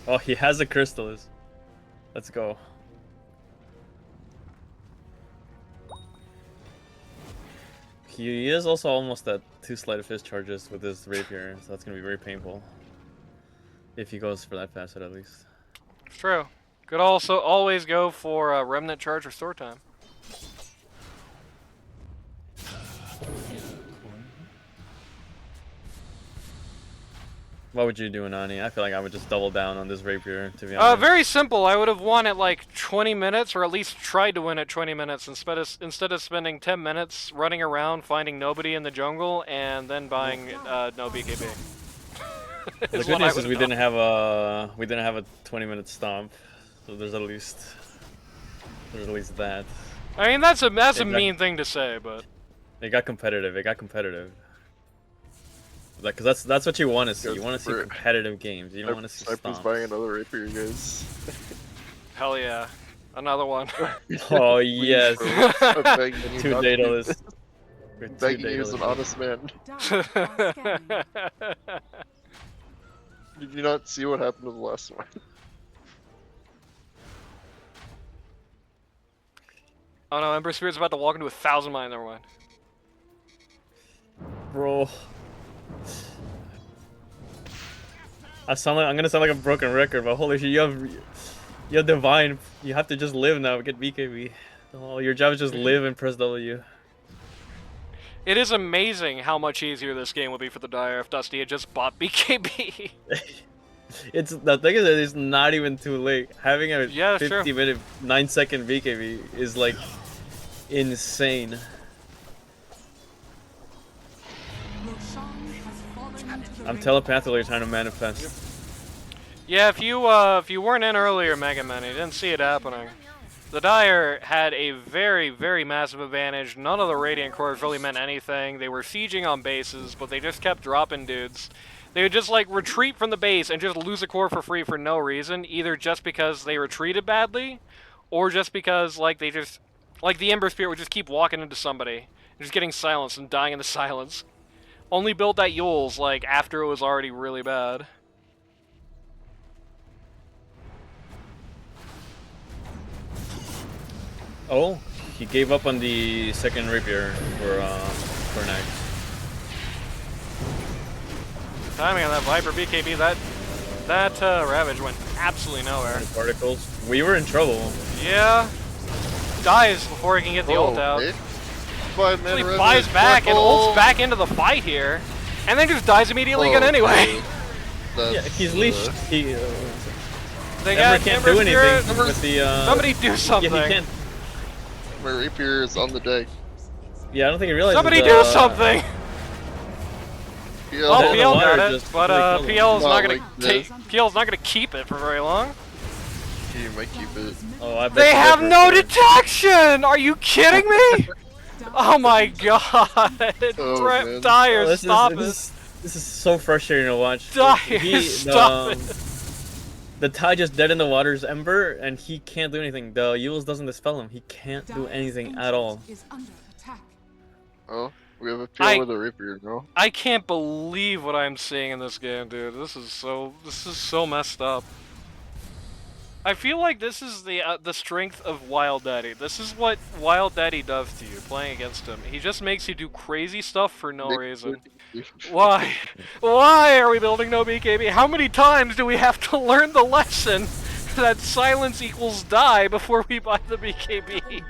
Oh, he has a Crystallis. Let's go. He is also almost at 2 Sleight of Fist charges with his rapier, so that's gonna be very painful. If he goes for that facet, at least. It's true. Could also always go for remnant charge restore time. What would you do, Nani? I feel like I would just double down on this rapier, to be honest. Very simple. I would have won at like 20 minutes, or at least tried to win at 20 minutes, instead of spending 10 minutes running around finding nobody in the jungle and then buying no BKB. The Is good what I news is would've we done. didn't have a 20-minute stomp, so there's at least that. I mean, that's a Exactly. mean thing to say, but It got competitive. It got competitive. Like, cause that's what you want to see. Yes, You want to see for- competitive games. You don't want to see Sniper's stomps. buying another rapier, guys. hell yeah, another one. Oh yes. I'm begging you 2 not to do Daedalus. this. With I'm 2 begging you as an Daedalus. honest man. Dyers are scanning. Did you not see what happened to the last one? Oh no, Ember Spirit's about to walk into 1,000 mine. Never mind. Bro. I'm gonna sound like a broken record, but holy shit, you have divine. You have to just live now. Get BKB. Oh, your job is just live and press W. It is amazing how much easier this game would be for the Dire if Dusty had just bought BKB. It's the thing is that it's not even too late. Having a Yeah, that's true. 50-minute 9-second BKB is like insane. Roshan has fallen into the I'm ring. telepathically trying to manifest. Yeah, if you weren't in earlier, Mega Man, you didn't see it happening. The Dire had a very, very massive advantage. None of the Radiant cores really meant anything. They were sieging on bases, but they just kept dropping dudes. They would just like retreat from the base and just lose a core for free for no reason, either just because they retreated badly, or just because like they just like the Ember Spirit would just keep walking into somebody Just getting silenced and dying in the silence. Only built that Yule's, like, after it was already really bad. Oh, he gave up on the second rapier for next. Timing on that Viper BKB, that Ravage went absolutely nowhere. Particles. We were in trouble. Yeah. Dies before he can get the ult out. Actually buys back and ults back into the fight here. And then just dies immediately again anyway. Yeah, he's leashed. He, they got can't Ember do anything Spirit. with the, Somebody do something. Yeah, he can't. My rapier is on the deck. Yeah, I don't think he realizes. Somebody do something! PL, Oh, PL got it, just but completely PL's killed not him. gonna take. PL's not gonna keep it for very long. He might keep it. Oh, I bet They you have did no for sure. detection! Are you kidding me? Oh my god! man. Dyer, Oh, stop it! This is so frustrating to watch. Dyer, stop it! The Ty just dead in the water's Ember, and he can't do anything. The Yules doesn't dispel him. He can't do anything at all. Is under attack. Oh, we have a PL with a rapier, no? I can't believe what I'm seeing in this game, dude. This is so messed up. I feel like this is the strength of WildDaddy. This is what WildDaddy does to you playing against him. He just makes you do crazy stuff for no reason. Why? Why are we building no BKB? How many times do we have to learn the lesson that silence equals die before we buy the BKB?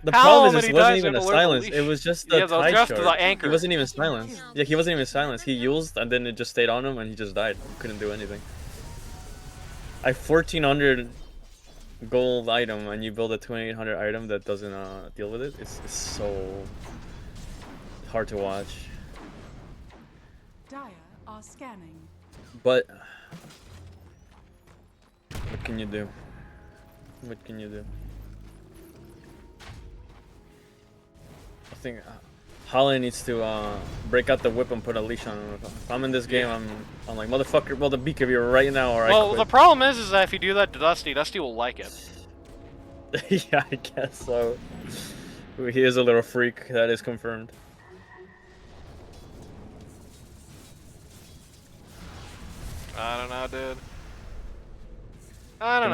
The How problem is many this wasn't times even have a to learn the silence. leash? It was just the Yeah, Ty just shard. the anchor. He wasn't even silenced. Yeah, he wasn't even silenced. He used and then it just stayed on him and he just died. Couldn't do anything. I 1400 gold item and you build a 2800 item that doesn't deal with it. It's so hard to watch. Dire are scanning. But what can you do? What can you do? I think Holly needs to break out the whip and put a leash on him. If I'm in this game, I'm like, motherfucker, build a BKB right now or I Well, quit. the problem is that if you do that to Dusty, Dusty will like it. Yeah, I guess so. He is a little freak, that is confirmed. I don't know, dude. I don't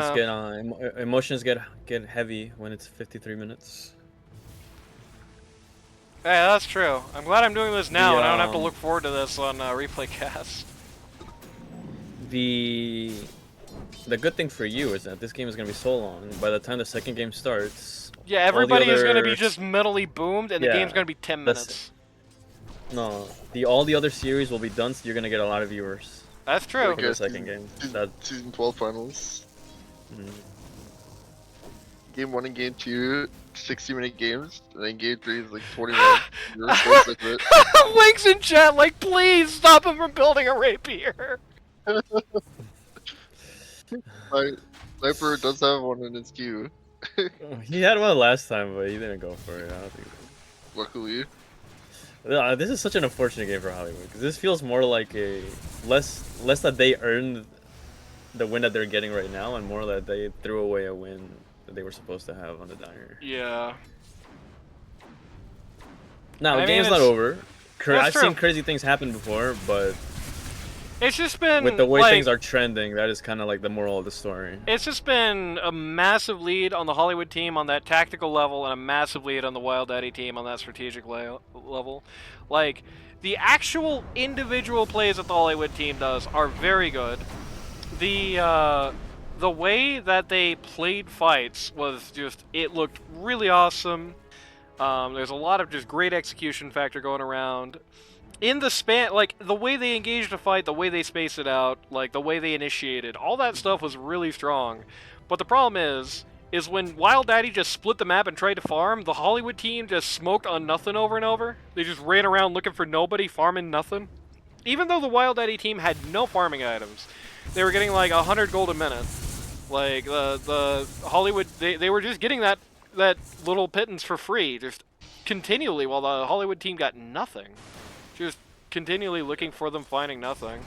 know. Emotions get heavy when it's 53 minutes. Yeah, that's true. I'm glad I'm doing this now, and I don't have to look forward to this on Replay Cast. The good thing for you is that this game is going to be so long. By the time the second game starts, yeah, everybody is going to be others- just mentally boomed, and the game's going to be 10 minutes. No, all the other series will be done, so you're going to get a lot of viewers That's true. for the second game. Season 12 finals. Game 1 and Game 2, 60-minute games, and then Game 3 is like 40 minutes. You're so sick of it. Link's in chat like, please stop him from building a rapier. Sniper does have one in his queue. He had one last time, but he didn't go for it. I don't think. Luckily. This is such an unfortunate game for Hollywood because this feels more like a less that they earned the win that they're getting right now, and more that they threw away a win that they were supposed to have on the diner. Yeah. Now, the game's not over. I've seen crazy things happen before, but it's just been with the way things are trending, that is kind of like the moral of the story. It's just been a massive lead on the Hollywood team on that tactical level, and a massive lead on the WildDaddy team on that strategic level. Like, the actual individual plays that the Hollywood team does are very good. The way that they played fights was just, it looked really awesome. There's a lot of just great execution factor going around. In the span, like, the way they engaged a fight, the way they spaced it out, like, the way they initiated, all that stuff was really strong. But the problem is when WildDaddy just split the map and tried to farm, the Hollywood team just smoked on nothing over and over. They just ran around looking for nobody, farming nothing. Even though the WildDaddy team had no farming items, they were getting like 100 gold a minute. Like, the Hollywood, they were just getting that little pittance for free, just continually, while the Hollywood team got nothing. Just continually looking for them, finding nothing.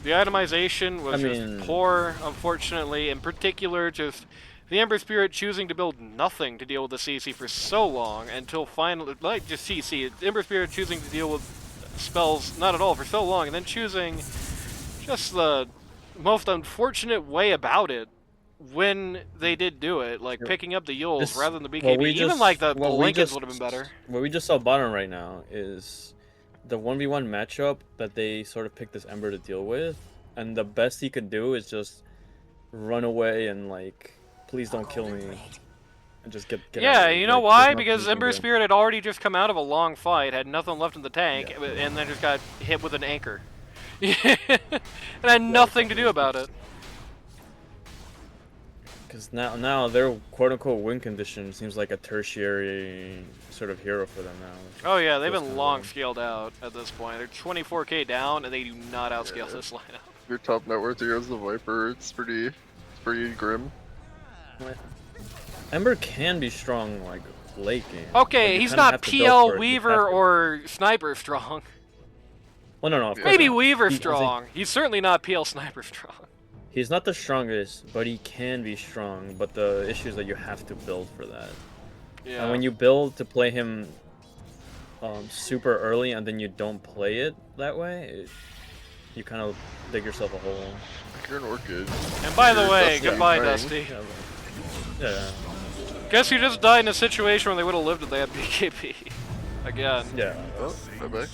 The itemization was just poor, unfortunately. In particular, just The Ember Spirit choosing to build nothing to deal with the CC for so long until finally, like just CC, Ember Spirit choosing to deal with spells not at all for so long, and then choosing just the most unfortunate way about it when they did do it, like picking up the Yules rather than the BKB. Even like the Lincolns would have been better. What we just saw bottom right now is the 1v1 matchup that they sort of picked this Ember to deal with, and the best he could do is just run away and like, please don't kill me, and just get yeah, out of it. you know like, why? Because Ember Spirit had already just come out of a long fight, had nothing left in the tank, and then just got hit with an anchor. And had nothing to do about it. Because now their quote-unquote win condition seems like a tertiary sort of hero for them now. Oh yeah, they've been long scaled out at this point. They're 24k down, and they do not outscale this lineup. Your top net worth here is the Viper. It's pretty grim. Ember can be strong like late game. Okay, he's not PL Weaver or Sniper strong. Well, no, of course maybe not. Weaver strong. He's certainly not PL Sniper strong. He's not the strongest, but he can be strong. But the issue is that you have to build for that. Yeah. And when you build to play him super early and then you don't play it that way, you kind of dig yourself a hole. You're an Orchid. And by the way, goodbye, Dusty. Yeah. Guess you just died in a situation where they would have lived if they had BKB. Again. Yeah. Oh, bye-bye.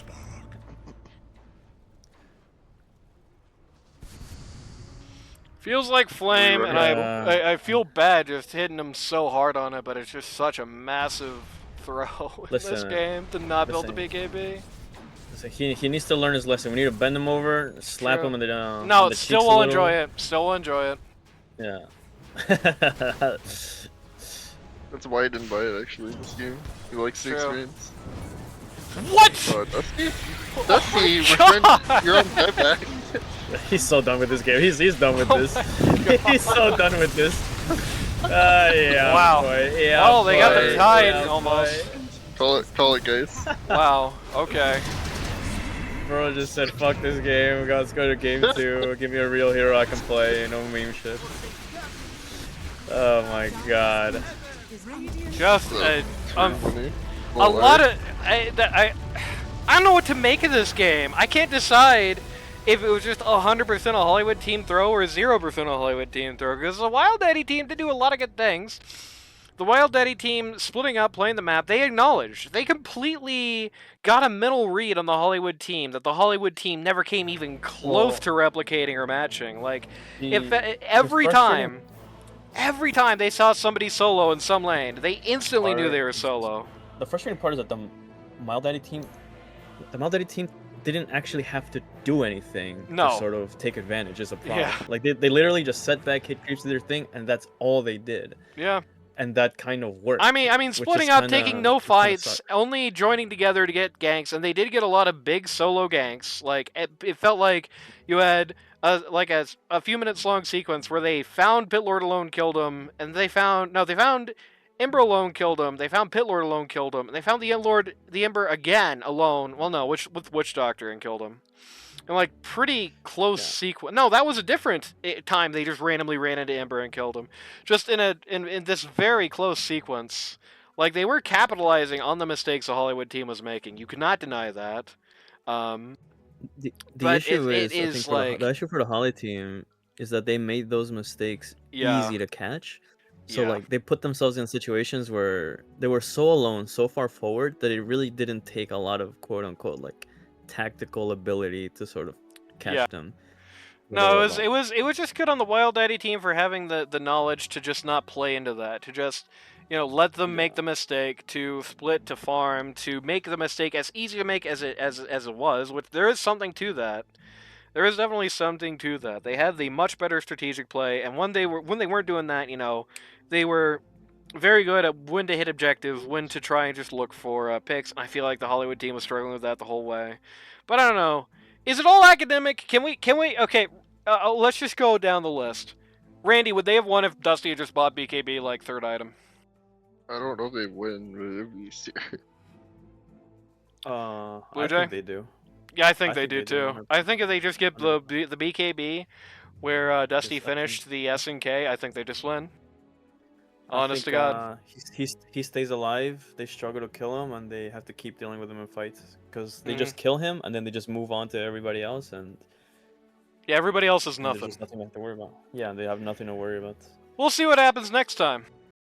Feels like Flame, and I feel bad just hitting him so hard on it, but it's just such a massive throw in this game to not build the BKB. So he needs to learn his lesson. We need to bend him over, slap him in the no, on the still will enjoy it. Still will enjoy it. Yeah. That's why I didn't buy it actually in this game. He likes the experience. What? Dusty? Dusty, you're on my back. He's so done with this game. He's done with this. He's so done with this. Yeah. Wow. Boy. Yeah. Oh, they got the tide almost. Call it, guys. Wow. Okay. Bro just said, "Fuck this game. Let's go to game 2. Give me a real hero I can play. No meme shit." Oh my god. Just a lot of I don't know what to make of this game. I can't decide if it was just 100% a Hollywood team throw or 0% a Hollywood team throw, because the WildDaddy team did do a lot of good things. The WildDaddy team splitting up, playing the map, they acknowledged. They completely got a mental read on the Hollywood team that the Hollywood team never came even close to replicating or matching. Like, every time they saw somebody solo in some lane, they instantly knew they were solo. The frustrating part is that the WildDaddy team didn't actually have to do anything to sort of take advantage as a problem. Yeah. Like they literally just set back, hit creeps to their thing, and that's all they did. Yeah. And that kind of worked. I mean, splitting up, taking no fights, only joining together to get ganks, and they did get a lot of big solo ganks. Like it felt like you had a few minutes long sequence where they found Pitlord alone, killed him, and they found Ember alone, killed him. They found Pitlord alone, killed him, and they found the Ember again alone. Well, no, with Witch Doctor and killed him. And like pretty close sequence. No, that was a different time. They just randomly ran into Ember and killed him. Just in this very close sequence, like they were capitalizing on the mistakes the Hollywood team was making. You cannot deny that. The issue for the Holly team is that they made those mistakes easy to catch. So like they put themselves in situations where they were so alone, so far forward that it really didn't take a lot of quote unquote like tactical ability to sort of catch them. No, it was just good on the WildDaddy team for having the knowledge to just not play into that, to just let them make the mistake, to split, to farm, to make the mistake as easy to make as it was. Which there is something to that. There is definitely something to that. They had the much better strategic play, and when they weren't doing that, they were very good at when to hit objectives, when to try and just look for picks. And I feel like the Hollywood team was struggling with that the whole way. But I don't know. Is it all academic? Can we? Okay, let's just go down the list. Randy, would they have won if Dusty had just bought BKB like third item? I don't know if they win, but it'd be serious. I think they do. Yeah, I think they do too. I think if they just get the BKB, where Dusty finished the S and K, I think they just win. Honest to God. He stays alive. They struggle to kill him, and they have to keep dealing with him in fights because they Mhm. just kill him, and then they just move on to everybody else, and Yeah, everybody else is there's nothing. just nothing left to worry about. Yeah, they have nothing to worry about. We'll see what happens next time.